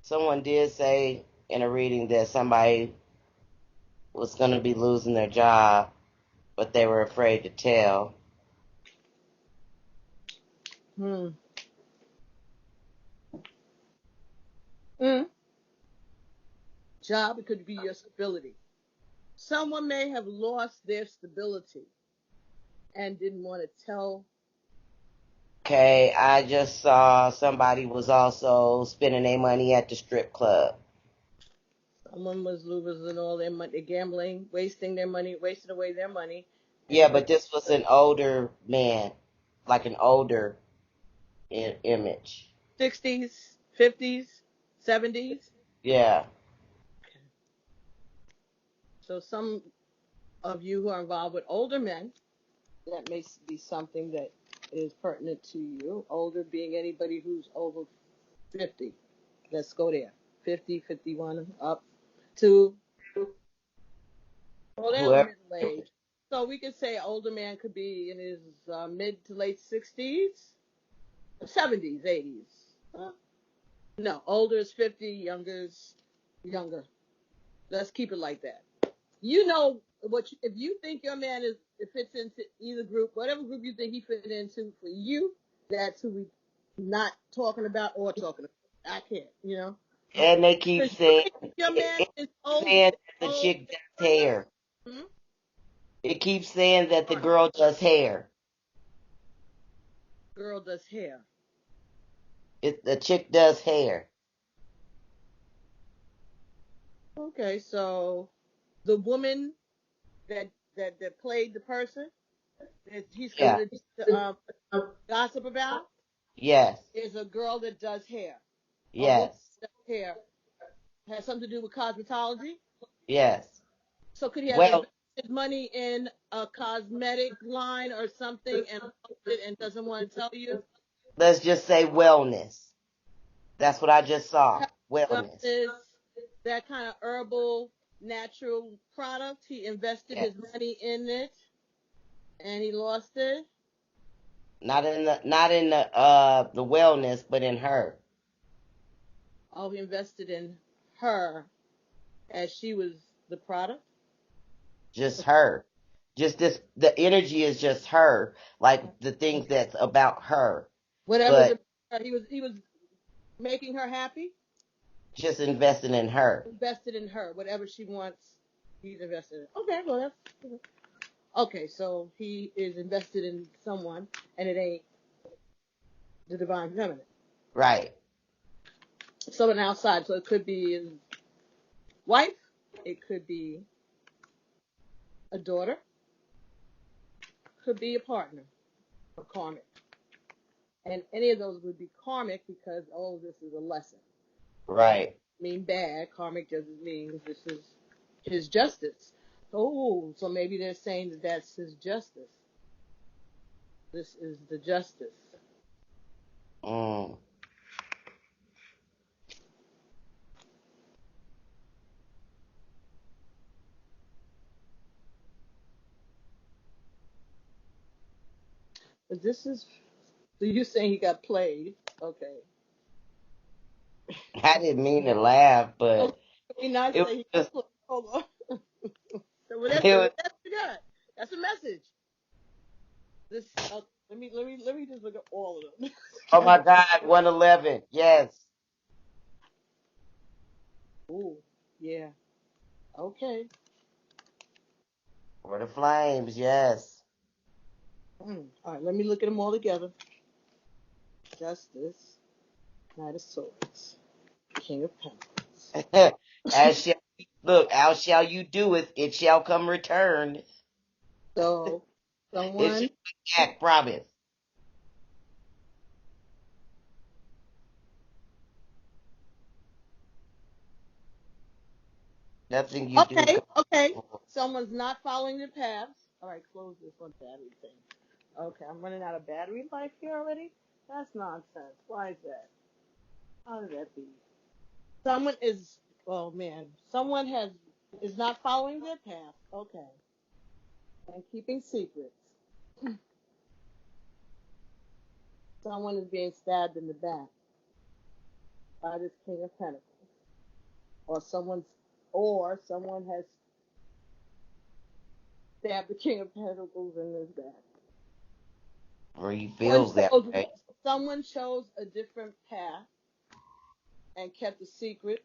Someone did say in a reading that somebody was going to be losing their job, but they were afraid to tell. Hmm. job. It could be your stability. Someone may have lost their stability and didn't want to tell. Okay, I just saw somebody was also spending their money at the strip club. Someone was losing all their money, gambling, wasting their money, wasting away their money. Yeah, but this was an older man, like an older image. 60s, 50s, 70s. Yeah. So some of you who are involved with older men, that may be something that is pertinent to you. Older being anybody who's over 50. Let's go there. 50, 51, up to, well, they're Whoever. middle age. So we could say older man could be in his mid to late 60s, 70s, 80s. Huh? No, older is 50, younger is younger. Let's keep it like that. You know what? If you think your man it fits into either group, whatever group you think he fit into for you, that's who we not talking about or talking about. I can't, you know. And they keep Because you saying, think your man is old, saying that the old. chick does hair. Hmm? It keeps saying that the girl does hair. Girl does hair. The chick does hair. Okay, so the woman that played the person that he's Yeah. coming to gossip about Yes. is a girl that does hair. A woman Yes. that does hair has something to do with cosmetology. Yes. So could he have Well, invested his money in a cosmetic line or something and lost it and doesn't want to tell you? let's just say wellness. That's what I just saw. Wellness. Wellness, that kind of herbal, natural product. He invested Yes. his money in it and he lost it. Not in the wellness, but in her. Oh, he invested in her as she was the product. Just her. Just this the energy is just her. Like the things that's about her. Whatever's But he was making her happy. just investing in her. Invested in her. Whatever she wants, he's invested in. Okay, well that's okay. So he is invested in someone, and it ain't the divine feminine. Right. Someone outside. So it could be his wife. It could be a daughter. Could be a partner, a karmic. And any of those would be karmic because all of this is a lesson. Right. Mean bad. Karmic doesn't mean this is his justice. Oh, so maybe they're saying that that's his justice. This is the justice. Mm. But this is, so you're saying he got played. Okay. I didn't mean to laugh, So but can we not it was say he got just played? Hold on. So it that's was, what we got. That's a message. This, let me just look at all of them. oh my God, 111. Yes. Ooh, yeah. Okay. For the flames, yes. All right, let me look at them all together. Justice, Knight of Swords, King of Pentacles. As shall look, how shall you do it? It shall come returned. So, It shall someone, come back, promise. Nothing you do okay, comes okay. before. Someone's not following the paths. All right, close this one battery thing. Okay, I'm running out of battery life here already. That's nonsense. Why is that? How did that be? Someone is, oh man, someone is not following their path. Okay, and keeping secrets. Someone is being stabbed in the back by this King of Pentacles, or someone has stabbed the King of Pentacles in his back. Or he Someone feels that chose, way. someone chose a different path and kept a secret.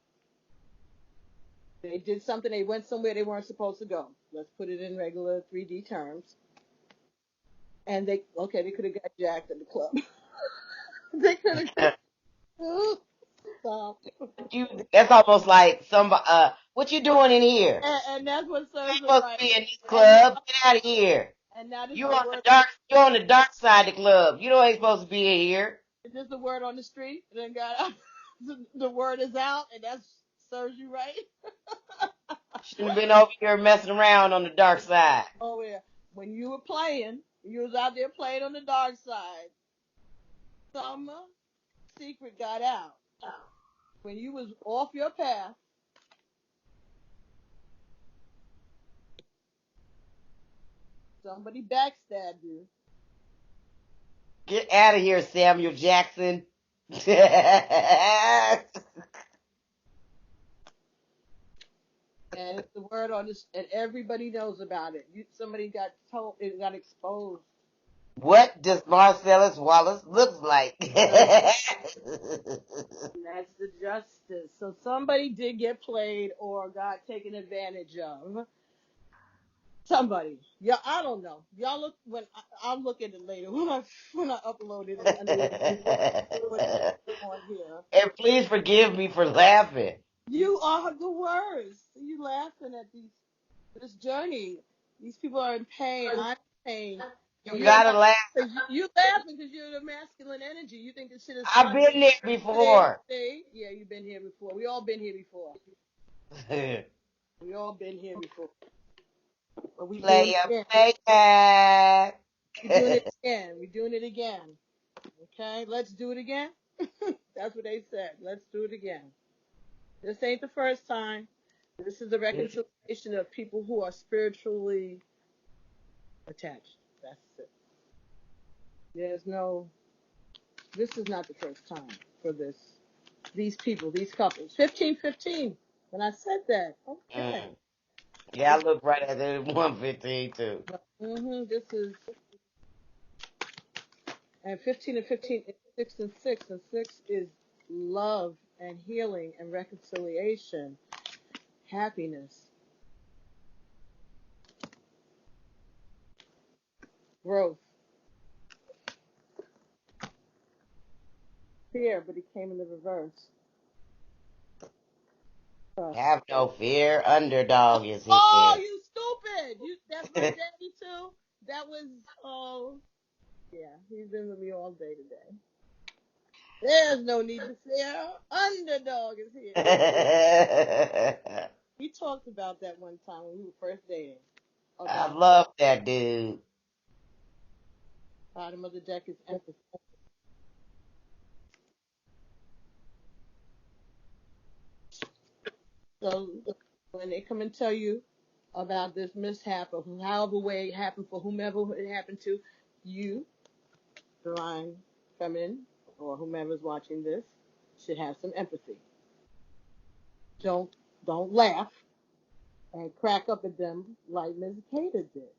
They did something, they went somewhere they weren't supposed to go. Let's put it in regular 3D terms. And they could have got jacked at the club. They could have. Stop. That's almost like what you doing in here? And that's what You ain't serves them supposed right. to be in this club. Get out of here. And now this is You the on the word. you on the dark side of the club. You ain't supposed to be in here. Is this the word on the street? Then got the word is out, and that serves you right. Shouldn't have been over here messing around on the dark side. Oh yeah. When you were playing, you was out there playing on the dark side. Some secret got out. When you was off your path, somebody backstabbed you. Get out of here, Samuel Jackson. And it's the word on this, and everybody knows about it. Somebody got told, it got exposed. What does Marcellus Wallace look like? That's the justice. So somebody did get played or got taken advantage of. Somebody. Yeah, I don't know. Y'all look I'll look at it later when I upload it on here. And please forgive me for laughing. You are the worst. You laughing at this journey. These people are in pain. I'm in pain. You gotta laugh. You laughing because you're the masculine energy. You think this shit is I've funny. been there before. See? Yeah, you've been here before. We all been here before. We all been here before. But we doing it again. We doing it again. We doing it again. Okay, let's do it again. That's what they said. Let's do it again. This ain't the first time. This is the reconciliation of people who are spiritually attached. That's it. This is not the first time for these people, these couples. 15-15. When I said that, okay. Yeah, I look right at it. 115 too. This is, and 15 and 15 is 6 and 6, and 6 is love and healing and reconciliation, happiness, growth, fear, but it came in the reverse. Have no fear, underdog is here. Oh, you stupid! That's my daddy too. That was yeah. He's been with me all day today. There's no need to fear. Underdog is here. We talked about that one time when we were first dating. I love that dude. Bottom of the deck is empathy. So when they come and tell you about this mishap or however way it happened for whomever it happened to, you, divine feminine, or whomever's watching this, should have some empathy. Don't laugh and crack up at them like Ms. Cater did.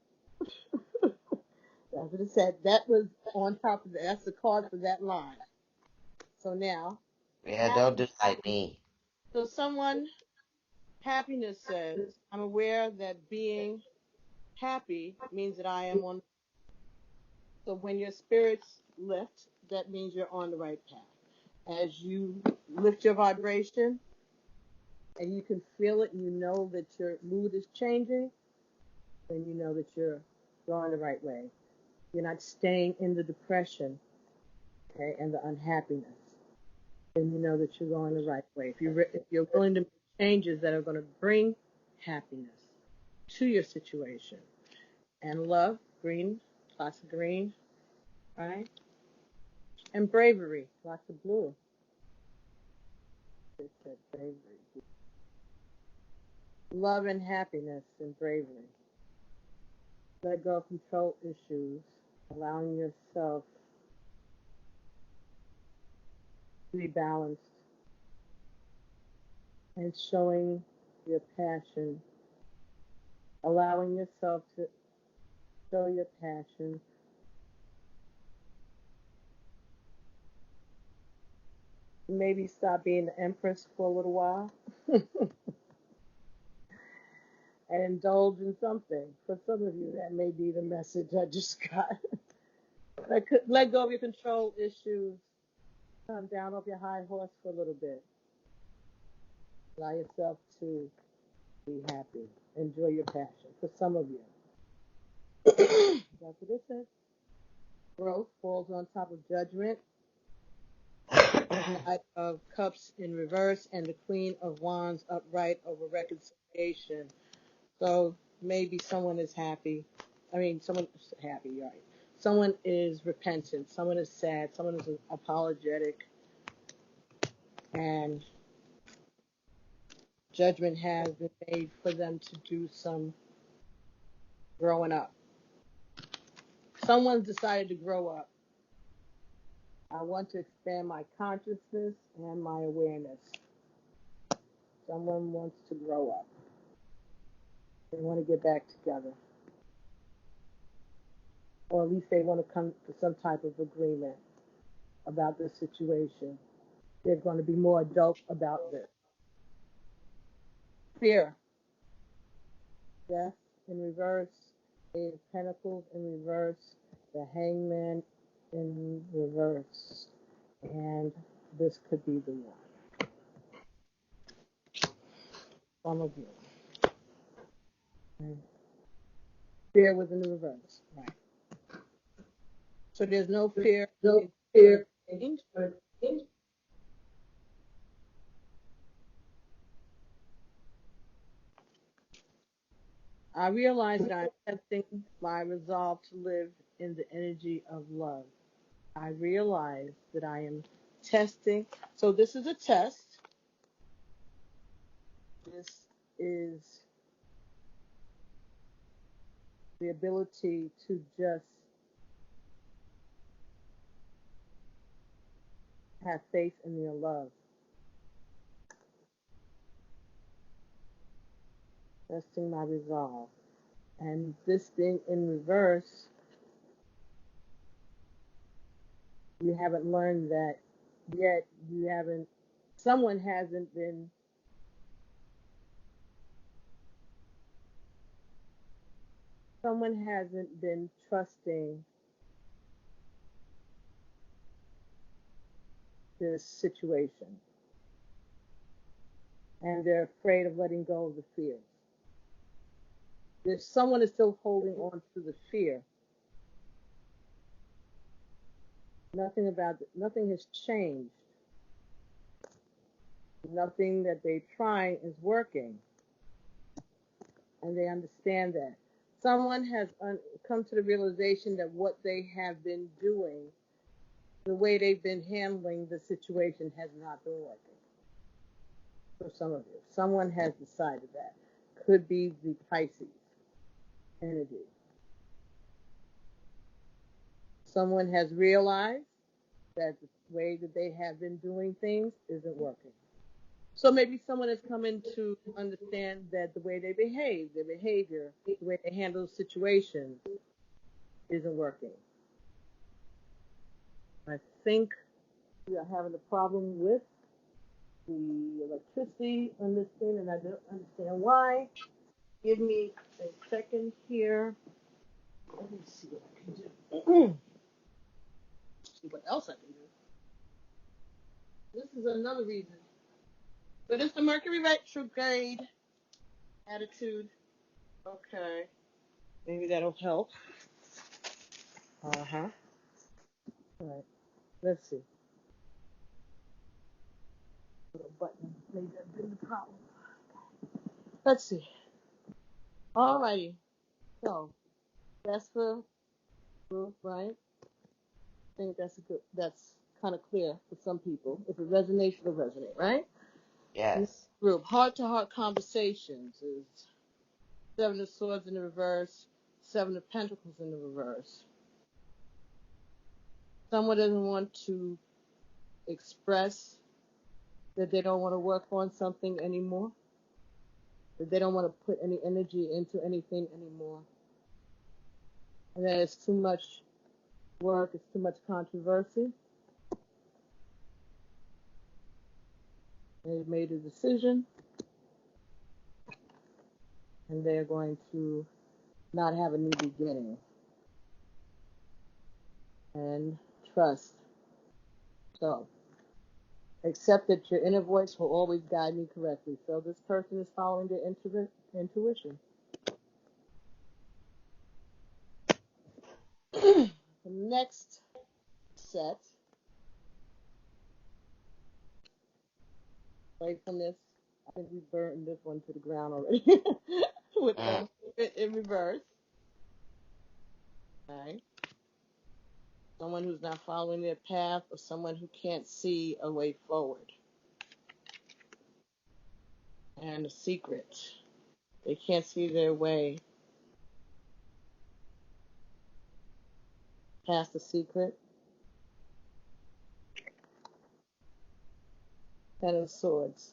That's what it said. That was on top of that. That's the card for that line. So now. Yeah, don't do like me. So happiness says, I'm aware that being happy means that I am on. So when your spirits lift, that means you're on the right path. As you lift your vibration and you can feel it and you know that your mood is changing, then you know that you're going the right way. You're not staying in the depression, okay, and the unhappiness. Then you know that you're going the right way. If you're willing to make changes that are going to bring happiness to your situation. And love, green, lots of green, right? And bravery, lots of blue. It said bravery. Love and happiness and bravery. Let go of control issues, allowing yourself to be balanced and showing your passion, allowing yourself to show your passion. Maybe stop being the empress for a little while. and indulge in something. For some of you, that may be the message I just got. Let go of your control issues. Come down off your high horse for a little bit. Allow yourself to be happy. Enjoy your passion. For some of you, that's what it says. Growth falls on top of judgment. Knight of Cups in reverse and the Queen of Wands upright over reconciliation. So maybe someone is happy. Someone is happy, right? Someone is repentant. Someone is sad. Someone is apologetic. And judgment has been made for them to do some growing up. Someone's decided to grow up. I want to expand my consciousness and my awareness. Someone wants to grow up. They want to get back together. Or at least they want to come to some type of agreement about this situation. They're going to be more adult about this. Fear. Death in reverse. Eight of Pentacles in reverse. The Hangman in reverse. And this could be the one. Some of you. Okay. Fear was in the reverse. Right. So there's no fear. No fear. I realize that I'm testing my resolve to live in the energy of love. I realize that I am testing. So this is a test. This is the ability to just have faith in your love. Testing my resolve. And this thing in reverse, you haven't learned that yet. Someone hasn't been trusting this situation. And they're afraid of letting go of the fear. If someone is still holding on to the fear, nothing has changed. Nothing that they try is working. And they understand that. Someone has come to the realization that what they have been doing, the way they've been handling the situation, has not been working. For some of you. Someone has decided that. Could be the Pisces energy. Someone has realized that the way that they have been doing things isn't working. So maybe someone has come in to understand that the way they behave, their behavior, the way they handle situations isn't working. I think we are having a problem with the electricity on this thing, and I don't understand why. Give me a second here. Let me see what I can do. See what else I can do. This is another reason. But it's the Mercury retrograde attitude. Okay. Maybe that'll help. Uh-huh. All right. Let's see. Little button. Maybe that's been the problem. Let's see. All righty. So that's the group, right? I think that's kind of clear for some people. If it resonates, it'll resonate, right? Yes. Group, heart-to-heart conversations is Seven of Swords in the reverse, Seven of Pentacles in the reverse. Someone doesn't want to express that they don't want to work on something anymore, that they don't want to put any energy into anything anymore, and that it's too much work, it's too much controversy. They've made a decision and they're going to not have a new beginning. And trust. So, accept that your inner voice will always guide me correctly. So this person is following their intuition. The next set, playfulness. I think we burned this one to the ground already with in reverse. Right? Someone who's not following their path, or someone who can't see a way forward. And a secret. They can't see their way past the secret. Ten of Swords.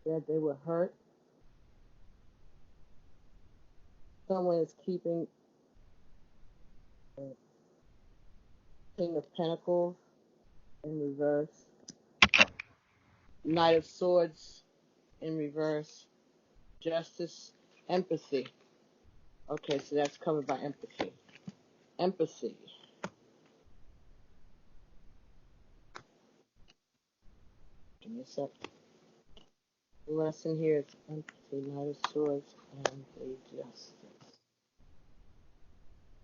That they were hurt. Someone is keeping the King of Pentacles in reverse. Knight of Swords in reverse. Justice. Empathy. Okay, so that's covered by empathy. Empathy. Give me a sec. The lesson here is empathy, Knight of Swords, and the Justice.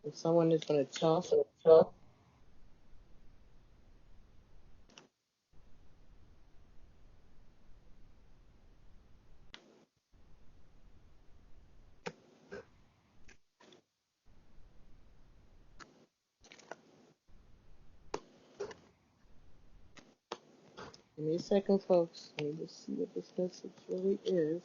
If someone is going to talk, give me a second, folks. Let me just see what this message really is.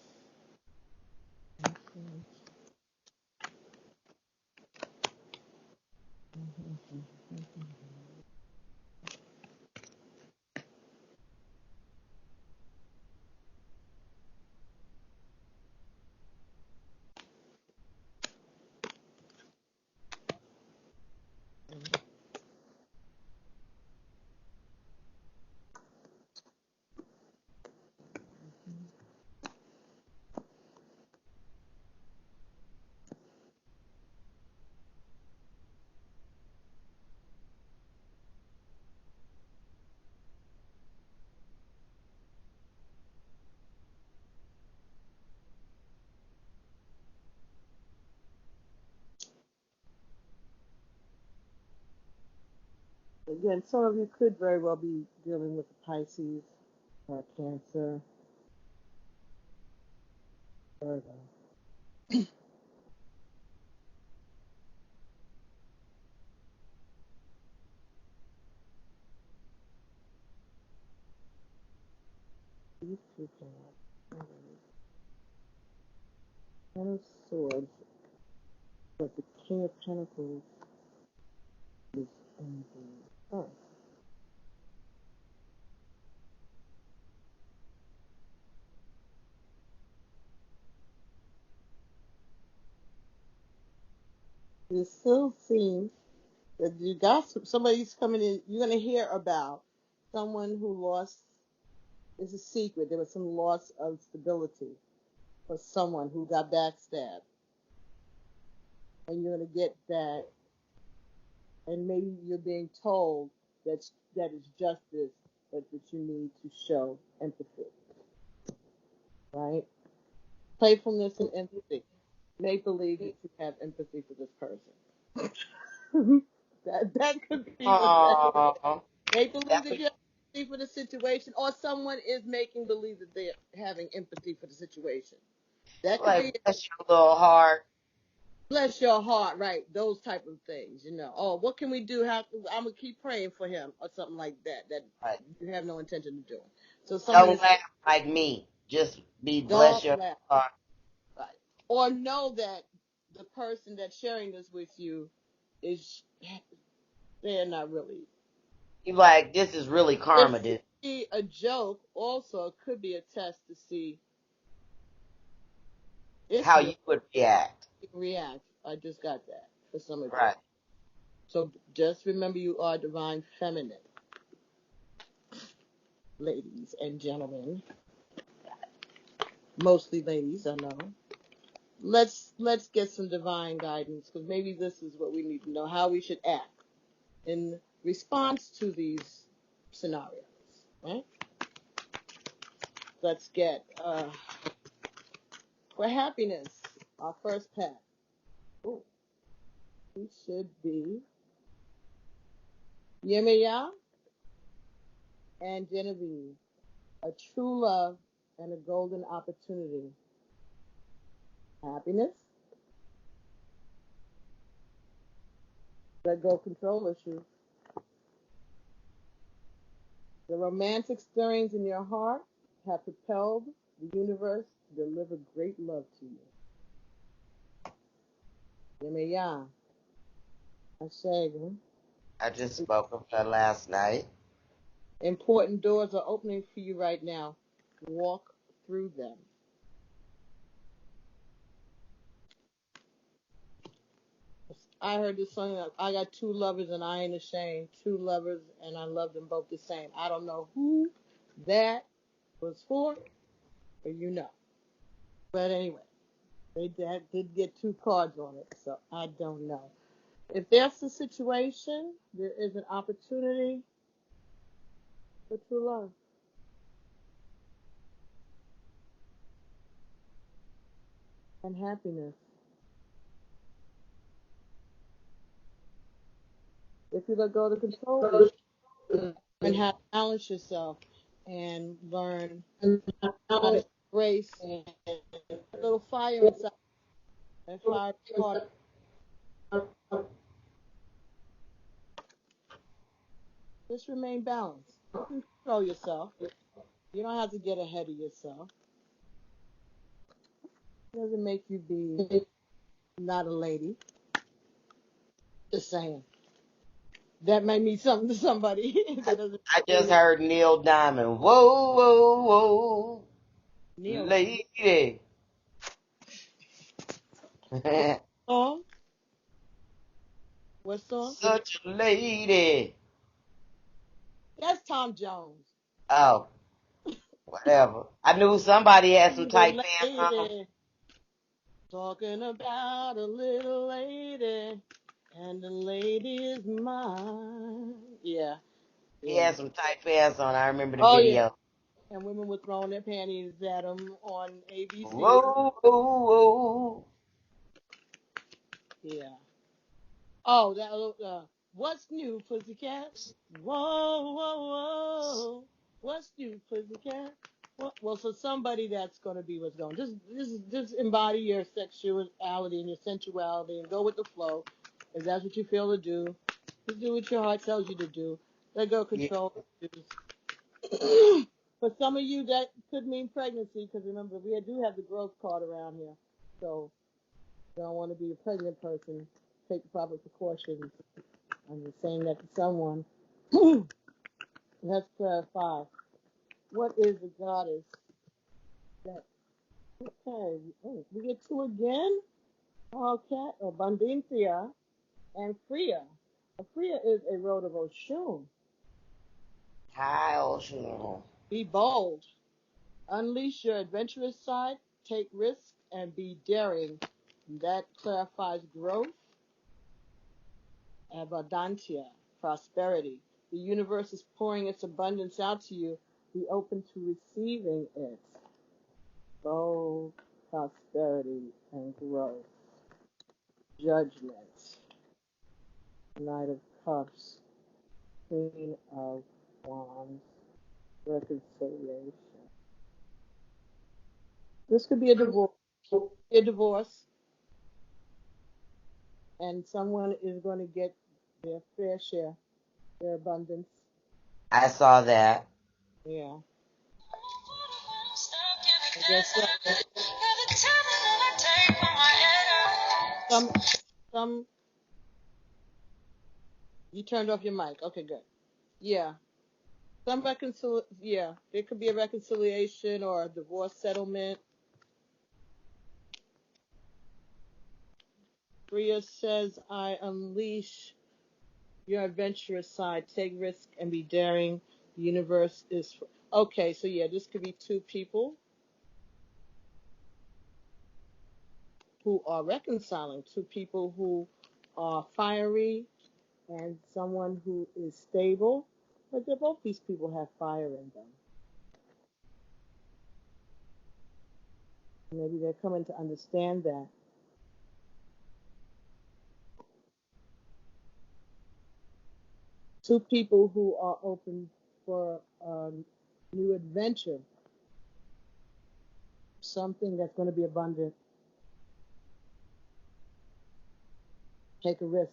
Again, some of you could very well be dealing with the Pisces or Cancer, Virgo. These two came up. Ten of Swords, but the King of Pentacles is in the earth. It still seems that you got somebody's coming in. You're going to hear about someone who lost. It's a secret. There was some loss of stability for someone who got backstabbed, and you're going to get that. And maybe you're being told that is justice, but that you need to show empathy, right? Playfulness and empathy. Make believe that you have empathy for this person. that could be what that is. Make believe that you have empathy for the situation, or someone is making believe that they're having empathy for the situation. That could be bless your little heart. Bless your heart, right? Those type of things, Oh, what can we do? I'm gonna keep praying for him, or something like that. That Right. you have no intention of doing. So Don't laugh like me. Just be bless don't your laugh, heart. right? Or know that the person that's sharing this with you is they're not really. You like this is really karma, It dude. could be a joke. Also, it could be a test to see if How you you would react. react. I just got that for some of you. Right. So just remember, you are divine feminine, ladies and gentlemen. Mostly ladies, I know. let's get some divine guidance, because maybe this is what we need to know, how we should act in response to these scenarios, right? Let's get for happiness, our first path. Ooh, we should be Yemaya and Genevieve, a true love and a golden opportunity. Happiness, let go control issues. The romantic stirrings in your heart have propelled the universe to deliver great love to you. Yemaya, Ashego. I just spoke of her last night. Important doors are opening for you right now. Walk through them. I heard this song, I got two lovers and I ain't ashamed. Two lovers and I love them both the same. I don't know who that was for, but you know. But anyway, they did get two cards on it, so I don't know. If that's the situation, there is an opportunity for true love. And happiness. If you let go of the control issue and how to balance yourself and learn how to embrace a little fire inside and fire part. Just remain balanced. You can control yourself. You don't have to get ahead of yourself. It doesn't make you be not a lady. Just saying. That might mean something to somebody. I just heard Neil Diamond. Whoa, whoa, whoa. Neil. Lady. Song? What song? Such a lady. That's Tom Jones. Oh, whatever. I knew somebody had some tight pants on. Talking about a little lady, and the lady is mine. Yeah. He had some tight pants on. I remember the Oh, video. yeah. And women were throwing their panties at him on ABC. Whoa, whoa, whoa. Yeah. Oh, that what's new, pussycat? Whoa, whoa, whoa. What's new, pussycat? Well, for somebody that's going to be what's going. Just embody your sexuality and your sensuality and go with the flow. If that's what you feel to do, just do what your heart tells you to do. Let go control. Yeah. For some of you, that could mean pregnancy, because remember, we do have the growth card around here. So, you don't want to be a pregnant person. Take the proper precautions. I'm just saying that to someone. Let's clarify. What is a goddess? That okay? Oh, we get two again. Okay, Abundantia and Freya. Freya is a road of Oshun. Hi, Ocean. Be bold. Unleash your adventurous side. Take risks and be daring. That clarifies growth. Abundantia, prosperity. The universe is pouring its abundance out to you. Be open to receiving it. Bold, prosperity, and growth. Judgment. Knight of Cups. Queen of Wands. Reconciliation. This could be a divorce. A divorce. And someone is going to get their fair share, their abundance. I saw that. Yeah. I guess so. Some. You turned off your mic. Okay, good. Yeah. Yeah. There could be a reconciliation or a divorce settlement. Bria says, I unleash your adventurous side. Take risk and be daring. The universe is. Okay, so yeah, this could be two people. who are reconciling, two people who are fiery, and someone who is stable. But both these people have fire in them. Maybe they're coming to understand that. Two people who are open for a new adventure, something that's going to be abundant. Take a risk,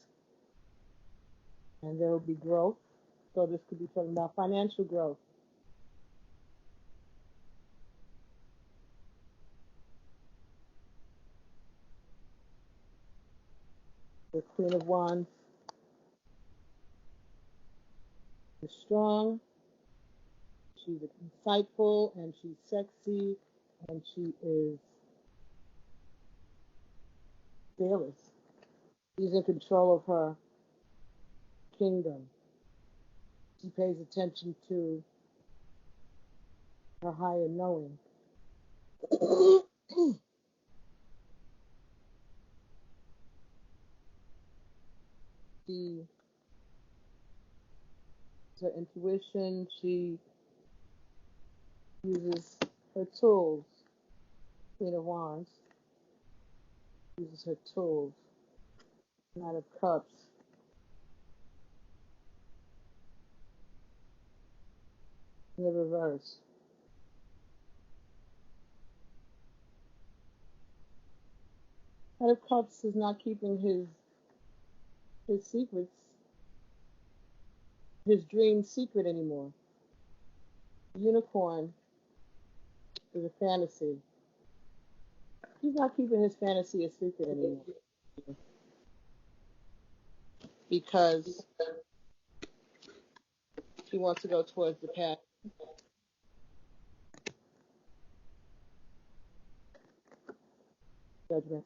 and there will be growth. So this could be talking about financial growth. The Queen of Wands is strong. She's insightful, and she's sexy, and she is fearless. She's in control of her kingdom. She pays attention to her higher knowing. She, her intuition, she uses her tools. Queen of Wands uses her tools. Knight of Cups. In the reverse. Knight of Cups is not keeping his secrets, his dream secret anymore. Unicorn is a fantasy. He's not keeping his fantasy a secret anymore. Because he wants to go towards the path. Judgment.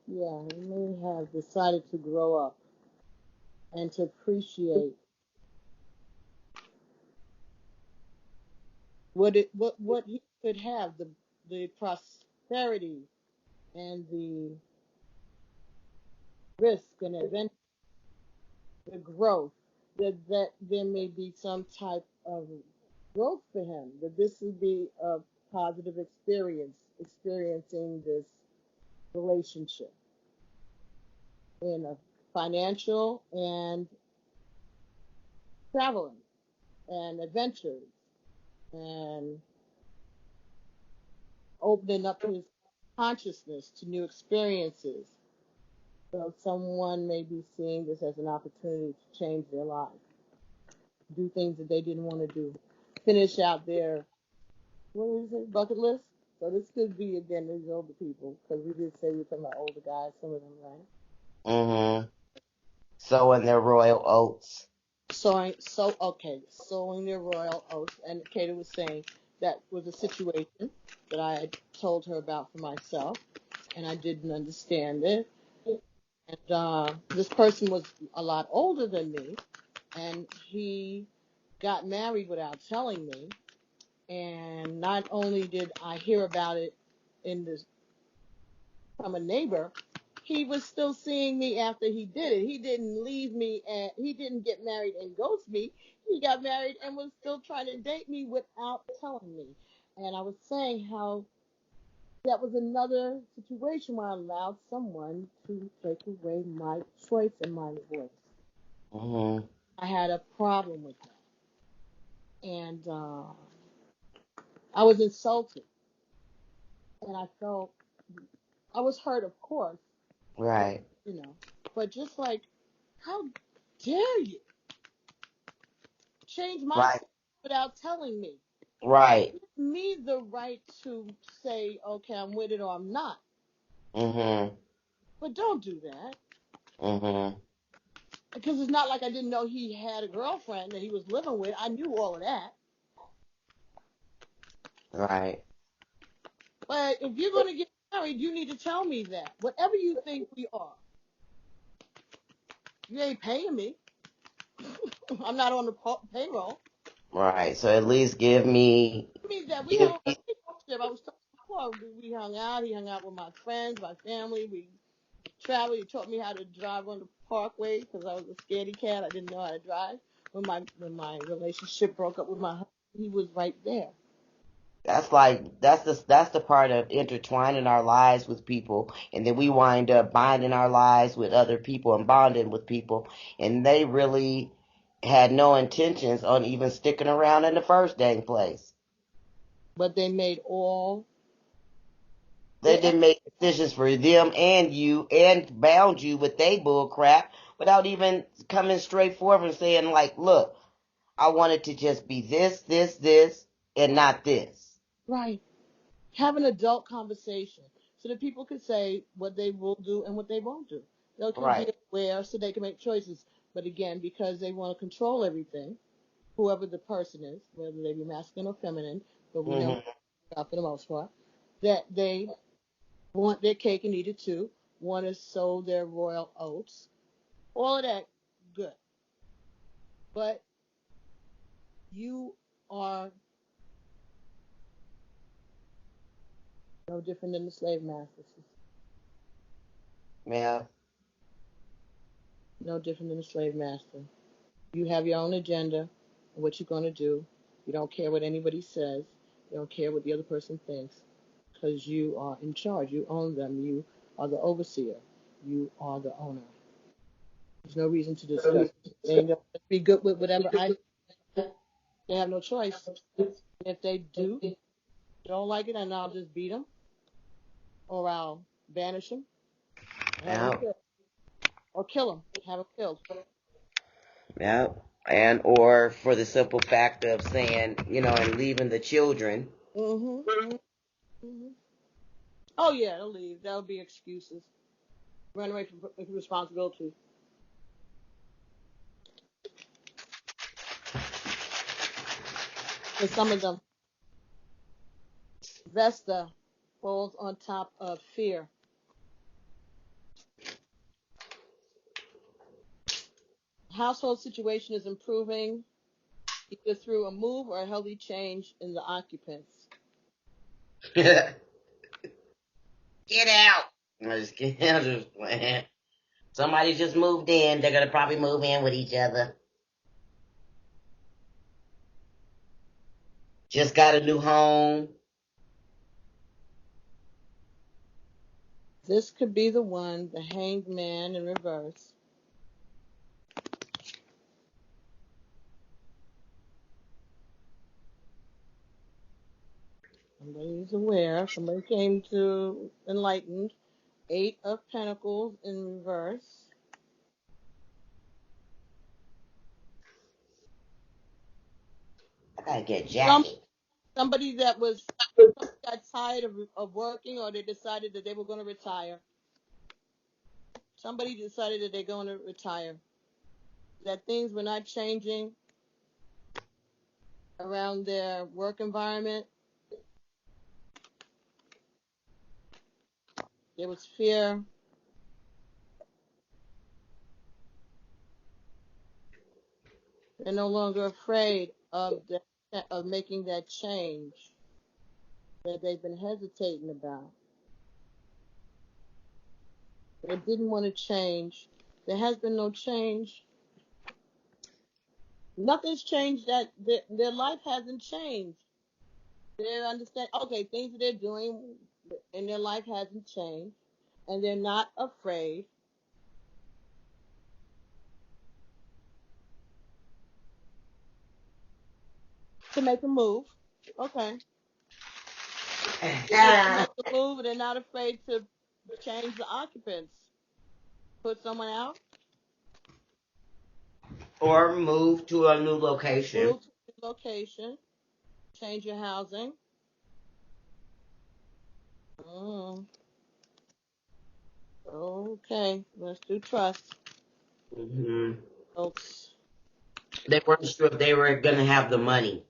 Yeah, he may have decided to grow up and to appreciate what he could have, the prosperity and the risk and adventure, the growth, that there may be some type of growth for him, that this would be a positive experience, experiencing this relationship in a financial and traveling and adventures and opening up his consciousness to new experiences. So someone may be seeing this as an opportunity to change their life, do things that they didn't want to do, finish out their, what is it, bucket list? So this could be, again, these older people, because we did say we were talking about older guys, some of them, right? Mm-hmm. Sowing their royal oats. Sowing their royal oats. And Kata was saying that was a situation that I had told her about for myself, and I didn't understand it. And this person was a lot older than me, and he got married without telling me. And not only did I hear about it from a neighbor, he was still seeing me after he did it. He didn't leave me, and he didn't get married and ghost me. He got married and was still trying to date me without telling me. And I was saying how that was another situation where I allowed someone to take away my choice and my voice. Mm-hmm. I had a problem with that. And I was insulted. And I was hurt, of course. Right. But just like, how dare you change my Right. choice without telling me? Right. Give me the right to say, okay, I'm with it or I'm not. Mm-hmm. But don't do that. Mm-hmm. Because it's not like I didn't know he had a girlfriend that he was living with. I knew all of that. Right. But if you're going to get married, you need to tell me that. Whatever you think we are, you ain't paying me. I'm not on the payroll. Right. So at least give me. I mean that we have a relationship. I was talking before. Oh, we hung out. He hung out with my friends, my family. We traveled. He taught me how to drive on the parkway because I was a scaredy cat. I didn't know how to drive. When my relationship broke up with my husband, he was right there. That's the part of intertwining our lives with people, and then we wind up binding our lives with other people and bonding with people, and they really had no intentions on even sticking around in the first dang place. But they made They didn't make decisions for them and you and bound you with they bull crap without even coming straight forward and saying like, look, I want it to just be this, and not this. right. Have an adult conversation so that people can say what they will do and what they won't do. They can be Right. aware so they can make choices. But again, because they want to control everything, whoever the person is, whether they be masculine or feminine, but we know Mm-hmm. for the most part, that they want their cake and eat it too, want to sow their royal oats, all of that, good. But you are no different than the slave masters. Yeah. No different than the slave master. You have your own agenda and what you're going to do. You don't care what anybody says. You don't care what the other person thinks because you are in charge. You own them. You are the overseer. You are the owner. There's no reason to discuss. They know be good with whatever I. They have no choice. And if they don't like it, and I'll just beat them, or I'll banish them, or have them Yeah. killed, or kill them, have them killed. Yeah. And or for the simple fact of saying, and leaving the children. Mm-hmm. Mm-hmm. Oh yeah, they'll leave. That'll be excuses. Run away from responsibility. For some of them, Vesta falls on top of fear. Household situation is improving either through a move or a healthy change in the occupants. Get out. I'm just kidding. I'm just playing. Somebody just moved in. They're gonna probably move in with each other. Just got a new home. This could be the one, the hanged man in reverse. Somebody's aware. Somebody came to enlightened. Eight of Pentacles in reverse. I gotta get Some Jackie. somebody got tired of working, or they decided that they were going to retire. Somebody decided that they're going to retire. That things were not changing around their work environment. There was fear. They're no longer afraid of making that change that they've been hesitating about. They didn't want to change. There has been no change. Nothing's changed. That their life hasn't changed. They understand. Okay, things that they're doing in their life hasn't changed, and they're not afraid to make a move. Okay, to make a move, and they're not afraid to change the occupants. Put someone out. Or move to a new location. Move to a new location. Change your housing. Mm, okay, let's do trust, Hmm. folks. They weren't sure if they were gonna have the money.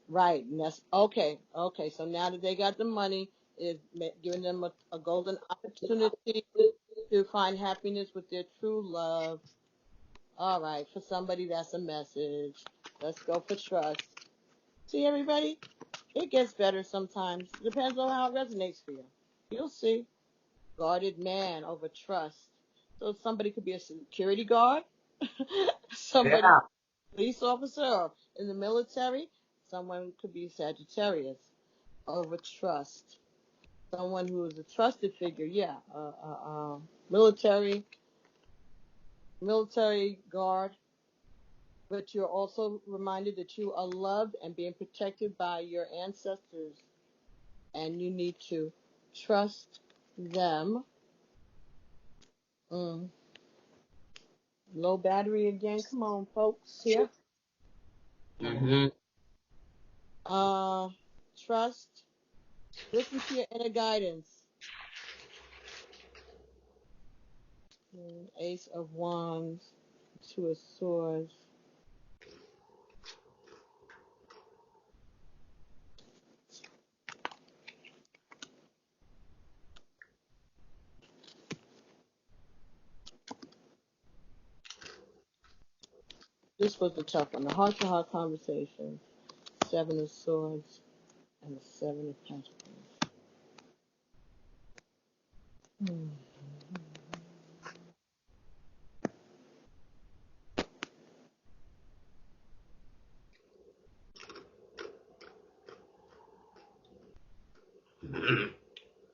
Right, and that's okay. Okay, so now that they got the money, it's giving them a golden opportunity to find happiness with their true love. All right, for somebody that's a message. Let's go for trust. See everybody? It gets better sometimes. Depends on how it resonates for you. You'll see. Guarded man over trust. So somebody could be a security guard, somebody Yeah. police officer, or in the military. Someone could be Sagittarius over trust. Someone who is a trusted figure, yeah, military, military guard. But you're also reminded that you are loved and being protected by your ancestors, and you need to trust them. Mm. Low battery again. Come on, folks. Here. Mm-hmm. Uh, trust. Listen to your inner guidance. Ace of Wands, Two of Swords. This was a tough one. The heart-to-heart conversation. Seven of Swords and the Seven of Pentacles. Hmm.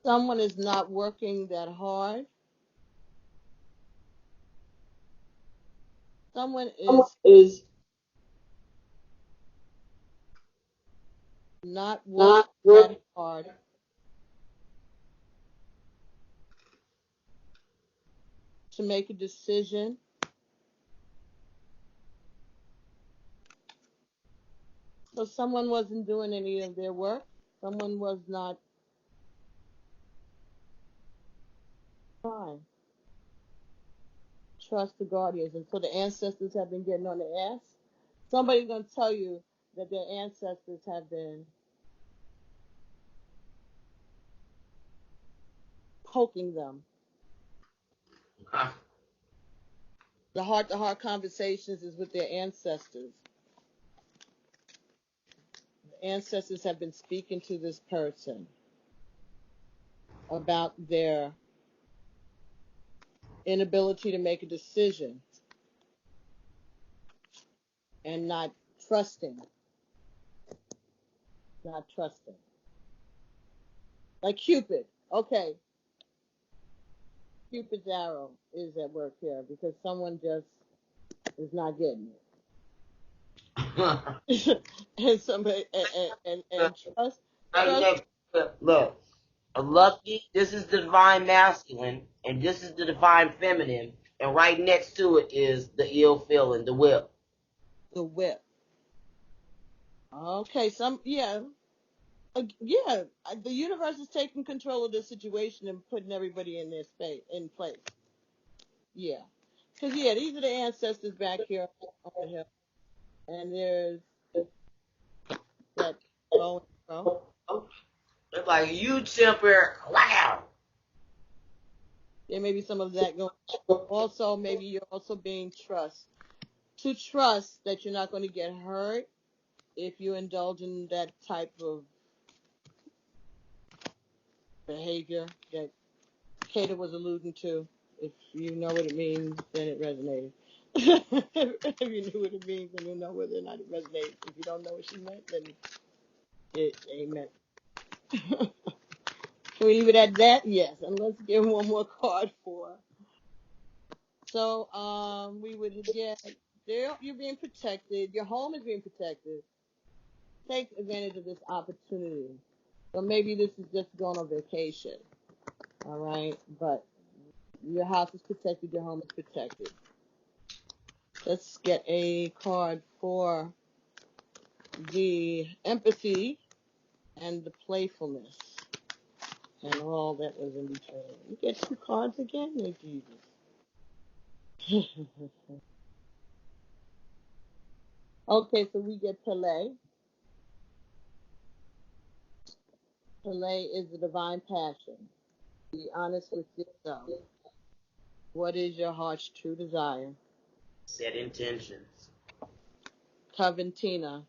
Someone is not working that hard. Someone is not working that hard to make a decision. So someone wasn't doing any of their work. Someone was not trying. Trust the guardians. And so the ancestors have been getting on their ass. Somebody's going to tell you that their ancestors have been poking them. The heart-to-heart conversations is with their ancestors. The ancestors have been speaking to this person about their inability to make a decision and not trusting. Not trusting. Like Cupid. Okay. Cupid's arrow is at work here because someone just is not getting it. And somebody and trust Right next to it, look. A lucky, this is the divine masculine, and this is the divine feminine, and right next to it is the ill feeling, the whip. the whip. Okay, yeah, the universe is taking control of the situation and putting everybody in their space, in place. Yeah, because yeah, these are the ancestors back here on the hill, and there's that going from. It's like you temper, wow. There may be some of that going. Also, maybe you're also being to trust that you're not going to get hurt if you indulge in that type of behavior that Kata was alluding to. If you know what it means, then it resonated. If you knew what it means, then you know whether or not it resonates. If you don't know what she meant, then it ain't meant. Can we leave it at that? Yes. And let's give one more card for. So, we would get there. You're being protected. Your home is being protected. Take advantage of this opportunity. Or maybe this is just going on vacation. All right, but your house is protected. Your home is protected. Let's get a card for the empathy and the playfulness and all that was in between. You get two cards again? Oh, Jesus. Okay, so we get Pele. Pele is the divine passion. Be honest with yourself. What is your heart's true desire? Set intentions. Coventina.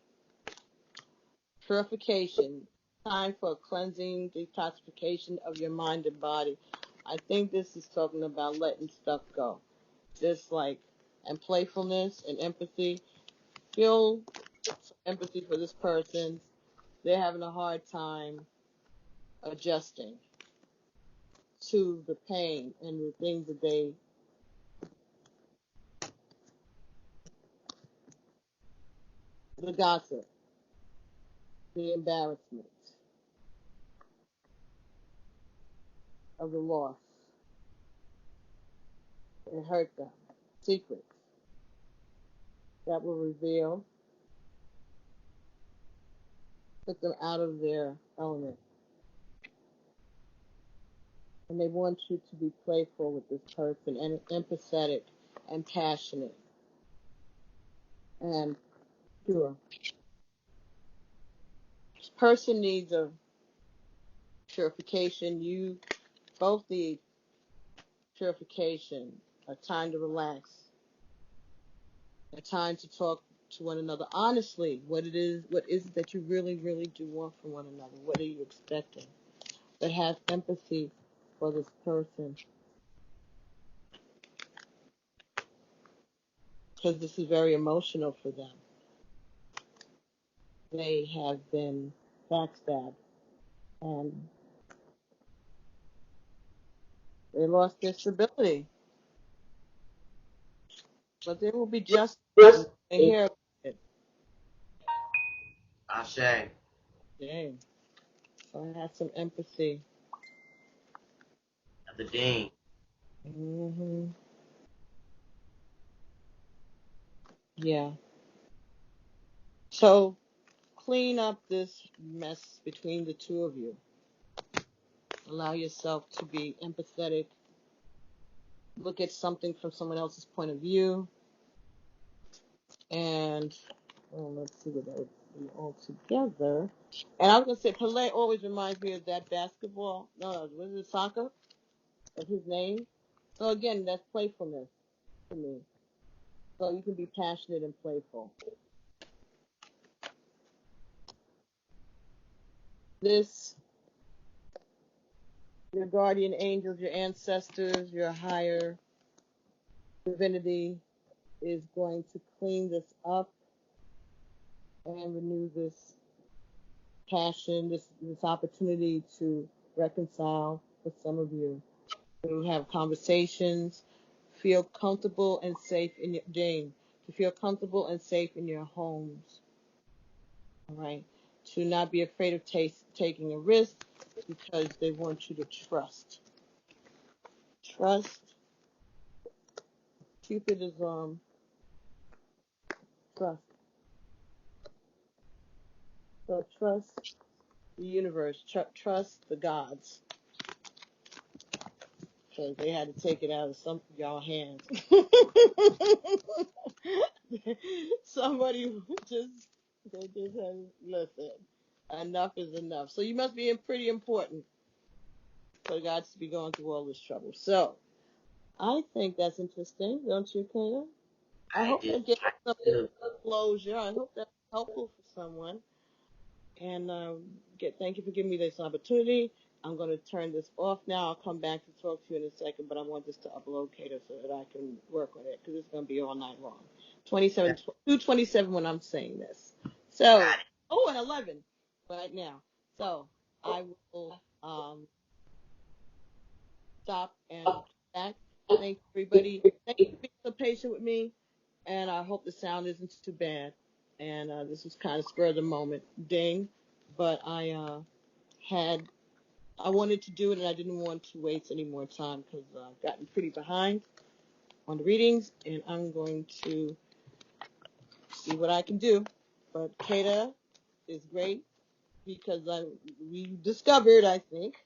purification, time for cleansing, detoxification of your mind and body. I think this is talking about letting stuff go. Just like, and playfulness and empathy. Feel empathy for this person. They're having a hard time adjusting to the pain and the things that the gossip, the embarrassment of the loss. It hurt them. Secrets that will reveal, put them out of their element. And they want you to be playful with this person and empathetic and passionate and pure. This person needs a purification. You both need purification, a time to relax, a time to talk to one another honestly. What is it that you really, really do want from one another? What are you expecting? But have empathy for this person, because this is very emotional for them. They have been backstabbed and they lost their stability. But there will be justice and hear about it. Ashe. Dang. So I have some empathy. The ding. Hmm. Yeah. So clean up this mess between the two of you. Allow yourself to be empathetic. Look at something from someone else's point of view. And let's see what that would be all together. And I was going to say, Pelé always reminds me of that basketball. No, was it soccer? Of his name. So again, that's playfulness to me. So you can be passionate and playful. This, your guardian angels, your ancestors, your higher divinity is going to clean this up and renew this passion, this opportunity to reconcile with some of you. To have conversations, feel comfortable and safe in your Jane, to feel comfortable and safe in your homes. All right. To not be afraid of taking a risk because they want you to trust. Trust. Cupid is trust. So trust the universe. Trust the gods. Because they had to take it out of some of y'all hands. Somebody they just had, listen, enough is enough. So you must be pretty important for God to be going through all this trouble. So I think that's interesting, don't you, Kayla? I hope that gets some closure. I hope that's helpful for someone. And thank you for giving me this opportunity. I'm going to turn this off now. I'll come back to talk to you in a second, but I want this to upload, Kato, so that I can work on it because it's going to be all night long. 2:27 when I'm saying this. So, and 11 right now. So I will stop and come back. Thank everybody. Thank you for being so patient with me, and I hope the sound isn't too bad. And this was kind of spur of the moment, ding, but I wanted to do it, and I didn't want to waste any more time because I've gotten pretty behind on the readings, and I'm going to see what I can do. But Kata is great because we discovered, I think,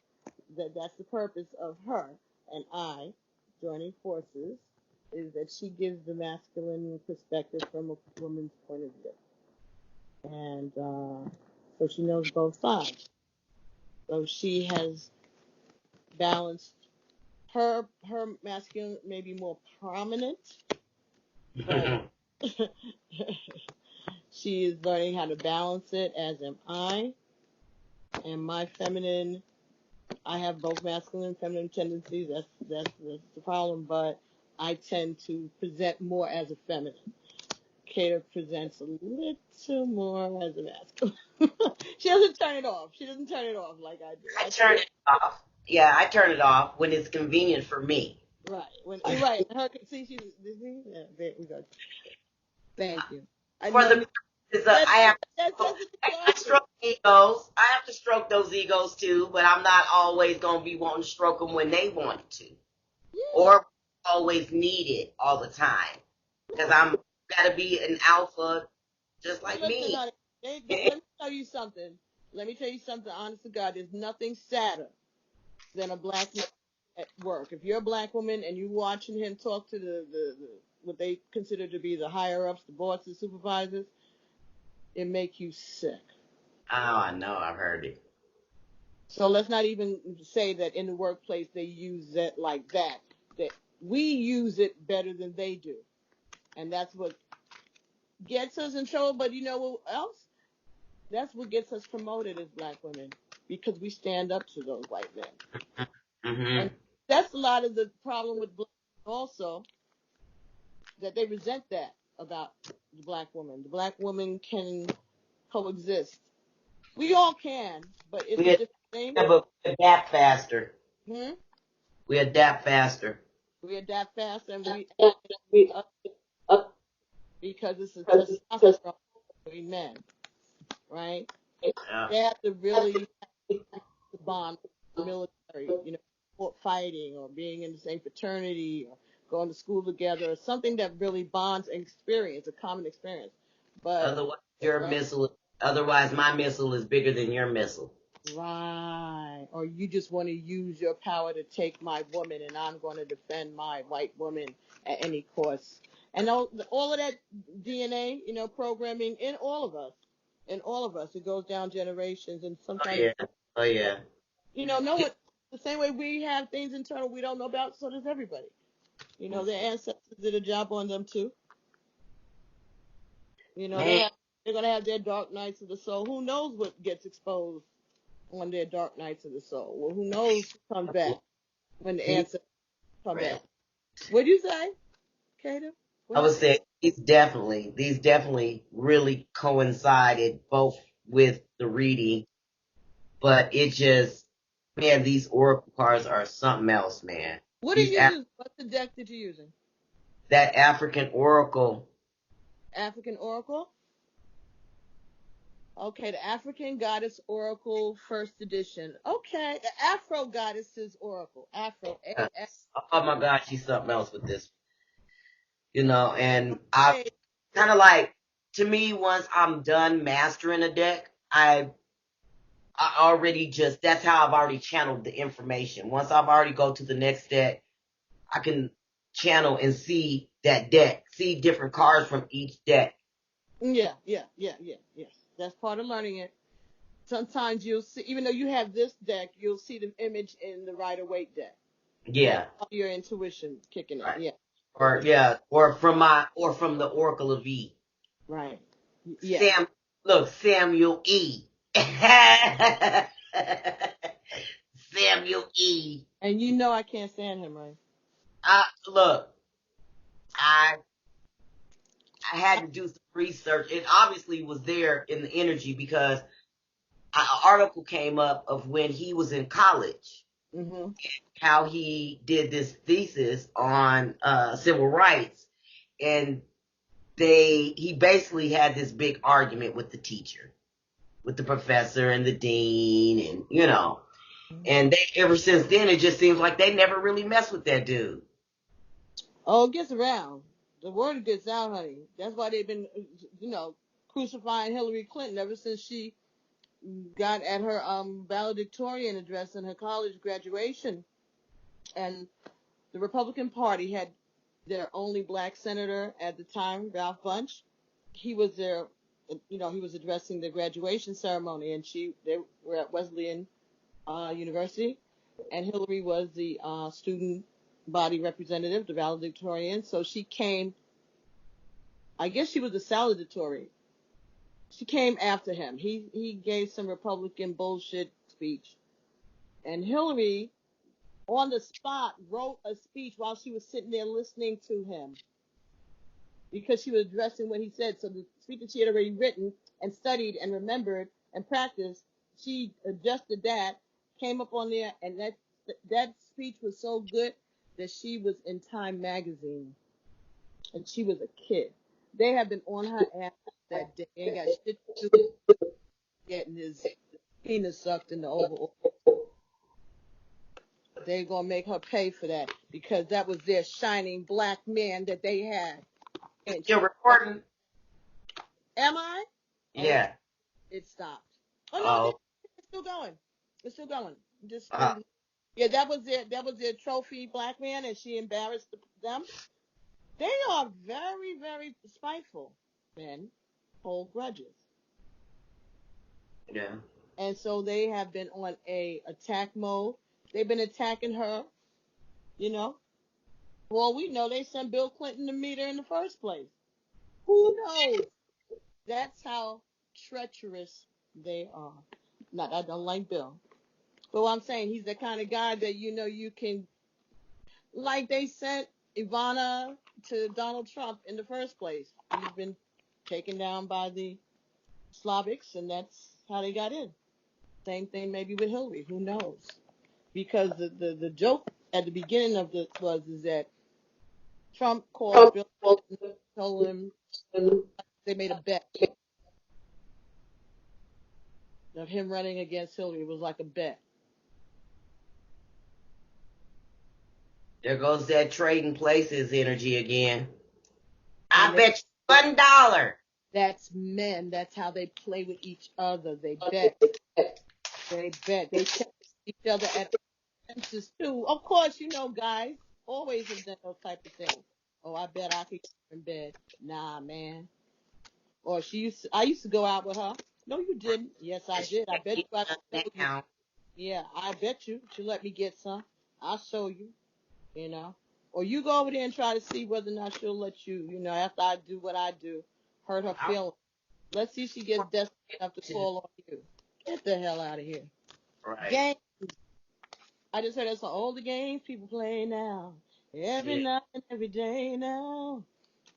that that's the purpose of her and I joining forces, is that she gives the masculine perspective from a woman's point of view. And so she knows both sides. So she has balanced her masculine maybe more prominent, but She is learning how to balance it, as am I. And my feminine, I have both masculine and feminine tendencies. That's the problem. But I tend to present more as a feminine. Kata presents a little more as a masculine. She doesn't turn it off. She doesn't turn it off like I do. I turn it off. Yeah, I turn it off when it's convenient for me. Right. You're right. Her, see, yeah, there we go. Thank you. For the purposes of, I have to stroke egos. I have to stroke those egos too, but I'm not always going to be wanting to stroke them when they want to. Yeah. Or always need it all the time. Because I'm got to be an alpha just like me. Honey, let me tell you something. Honest to God, there's nothing sadder than a black man at work. If you're a black woman and you're watching him talk to the what they consider to be the higher ups, the bosses, supervisors, it makes you sick. Oh, I know. I've heard it. So let's not even say that in the workplace they use it like that. That we use it better than they do. And that's what gets us in trouble. But you know what else? That's what gets us promoted as black women, because we stand up to those white men. Mm-hmm. And that's a lot of the problem with black also, that they resent that about the black woman. The black woman can coexist. We all can, but it's a different thing. Yeah, but we adapt faster. Hmm? We adapt faster. We adapt faster, and we because it's a testosterone between men, right? Yeah. They have to really bond with the military, you know, fighting or being in the same fraternity or going to school together, or something that really bonds and experience, a common experience. But otherwise my missile is bigger than your missile. Right. Or you just want to use your power to take my woman, and I'm going to defend my white woman at any cost. And all of that DNA, you know, programming in all of us. It goes down generations, and sometimes. Oh yeah. You know, the same way we have things internal we don't know about, so does everybody. You know, their ancestors did a job on them too. You know, they're going to have their dark nights of the soul. Who knows what gets exposed on their dark nights of the soul? Well, who knows who comes back when the ancestors come back? What'd you say, Kata? I would say these definitely really coincided both with the reading, but it just, man, these oracle cards are something else, man. What are you using? What's the deck that you're using? That African oracle. African oracle? Okay, the African Goddess Oracle First Edition. Okay, the Afro Goddesses Oracle. Afro. Oh my God, she's something else with this. You know, and I kind of like, to me, once I'm done mastering a deck, I already that's how I've already channeled the information. Once I've already go to the next deck, I can channel and see that deck, see different cards from each deck. Yeah. Yes. That's part of learning it. Sometimes you'll see, even though you have this deck, you'll see the image in the Rider-Waite deck. Yeah. That's your intuition kicking in. Right. Yeah. Or from the Oracle of E. Right. Yeah. Samuel E. Samuel E. And you know I can't stand him, right? Look, I had to do some research. It obviously was there in the energy because an article came up of when he was in college, mm-hmm. how he did this thesis on civil rights, and he basically had this big argument with the teacher, with the professor and the dean, and you know, and ever since then it just seems like they never really mess with that dude. Oh, it gets around. The word gets out, honey. That's why they've been, you know, crucifying Hillary Clinton ever since she got at her valedictorian address in her college graduation. And the Republican Party had their only black senator at the time, Ralph Bunche. He was there, you know, he was addressing the graduation ceremony, and they were at Wesleyan University, and Hillary was the student body representative, the valedictorian. So she came, I guess she was the salutatorian. she came after him. He gave some Republican bullshit speech, and Hillary on the spot wrote a speech while she was sitting there listening to him because she was addressing what he said. So the speech that she had already written and studied and remembered and practiced, she adjusted that, came up on there, and that speech was so good that she was in Time magazine, and she was a kid. They have been on her ass that day. They ain't got shit to do getting his penis sucked in the Oval. They're gonna make her pay for that because that was their shining black man that they had. And You're recording? Am I? Yeah. Oh, it stopped. Oh no, Oh. it's still going. It's still going. Yeah, that was their trophy black man, and she embarrassed them. They are very, very spiteful. Men hold grudges. Yeah. And so they have been on a attack mode. They've been attacking her, you know. Well, we know they sent Bill Clinton to meet her in the first place. Who knows? That's how treacherous they are. Not, I don't like Bill. But what I'm saying, he's the kind of guy that you can, like they sent Ivana to Donald Trump in the first place. He's been taken down by the Slavics, and that's how they got in. Same thing maybe with Hillary. Who knows? Because the joke at the beginning of this is that Trump called Bill Clinton, told him they made a bet of him running against Hillary. It was like a bet. There goes that trading places energy again. And I bet you $1. that's men. That's how they play with each other. They bet. They bet. They test each other at fences too. Of course, guys always have done those type of things. Oh, I bet I could get her in bed. Nah, man. Or I used to go out with her. No, you didn't. Yes, I did. I bet you I showed you. Yeah, I bet you. She let me get some. I'll show you. Or you go over there and try to see whether or not she'll let you, after I do what I do, hurt her feelings. Let's see if she gets desperate enough to call on you. Get the hell out of here. Right. Games. I just heard that's all the games people play now. Every night and every day now.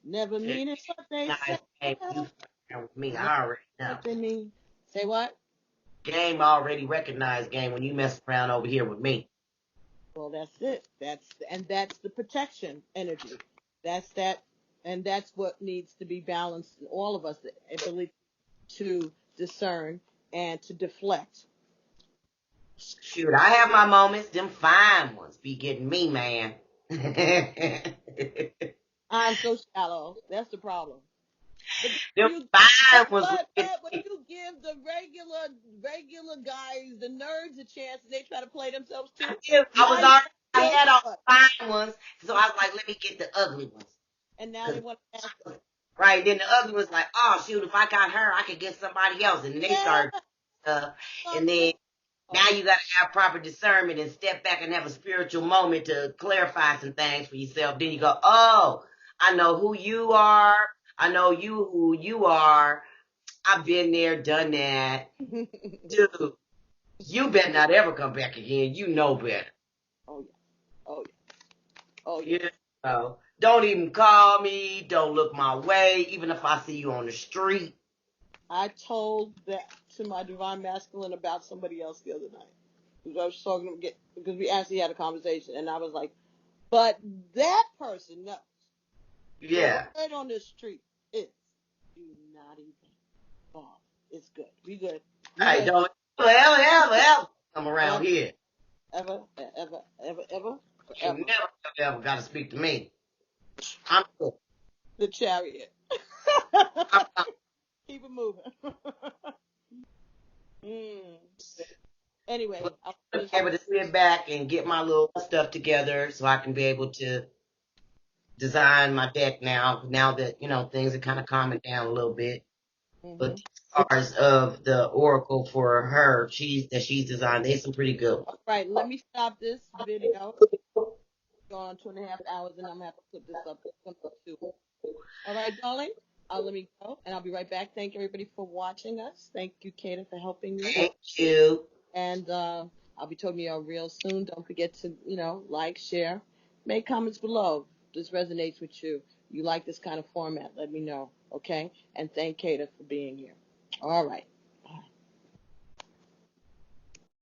Never meaning what they say. You with me, I already know. What they mean. Say what? Game already recognized game when you mess around over here with me. Well, that's it. That's the protection energy. That's that, and that's what needs to be balanced in all of us. The ability to discern and to deflect. Shoot, I have my moments. Them fine ones be getting me, man. I'm so shallow. That's the problem. Them fine ones. When you give the regular guys, the nerds, a chance, and they try to play themselves too. I had all the fine ones, so I was like, let me get the ugly ones. And now they want to ask them. Right, then the ugly one's like, oh shoot, if I got her, I could get somebody else, and then they start stuff, and then now you gotta have proper discernment and step back and have a spiritual moment to clarify some things for yourself. Then you go, oh, I know who you are. I know who you are. I've been there, done that. Dude, you better not ever come back again. You know better. Oh yeah. Oh yeah. Oh yeah. Don't even call me. Don't look my way, even if I see you on the street. I told that to my divine masculine about somebody else the other night. Because I was talking to because we actually had a conversation, and I was like, but that person knows. Yeah. The word on the street is do not even bother. It's good. We good. Hey, don't ever come around here. Ever. You never ever got to speak to me. I'm good. The chariot. Keep it moving. Anyway, I'm able to sit back and get my little stuff together so I can be able to design my deck now that, things are kind of calming down a little bit. But the cards of the oracle for her, she's designed, there's some pretty good ones. All right, let me stop this video. Going on 2.5 hours, and I'm going to have to put this up. All right, darling? let me go, and I'll be right back. Thank everybody for watching us. Thank you, Kata, for helping me. Thank you. And I'll be talking to y'all real soon. Don't forget to, like, share, make comments below. If this resonates with you. You like this kind of format, let me know, okay? And thank Kata for being here. All right.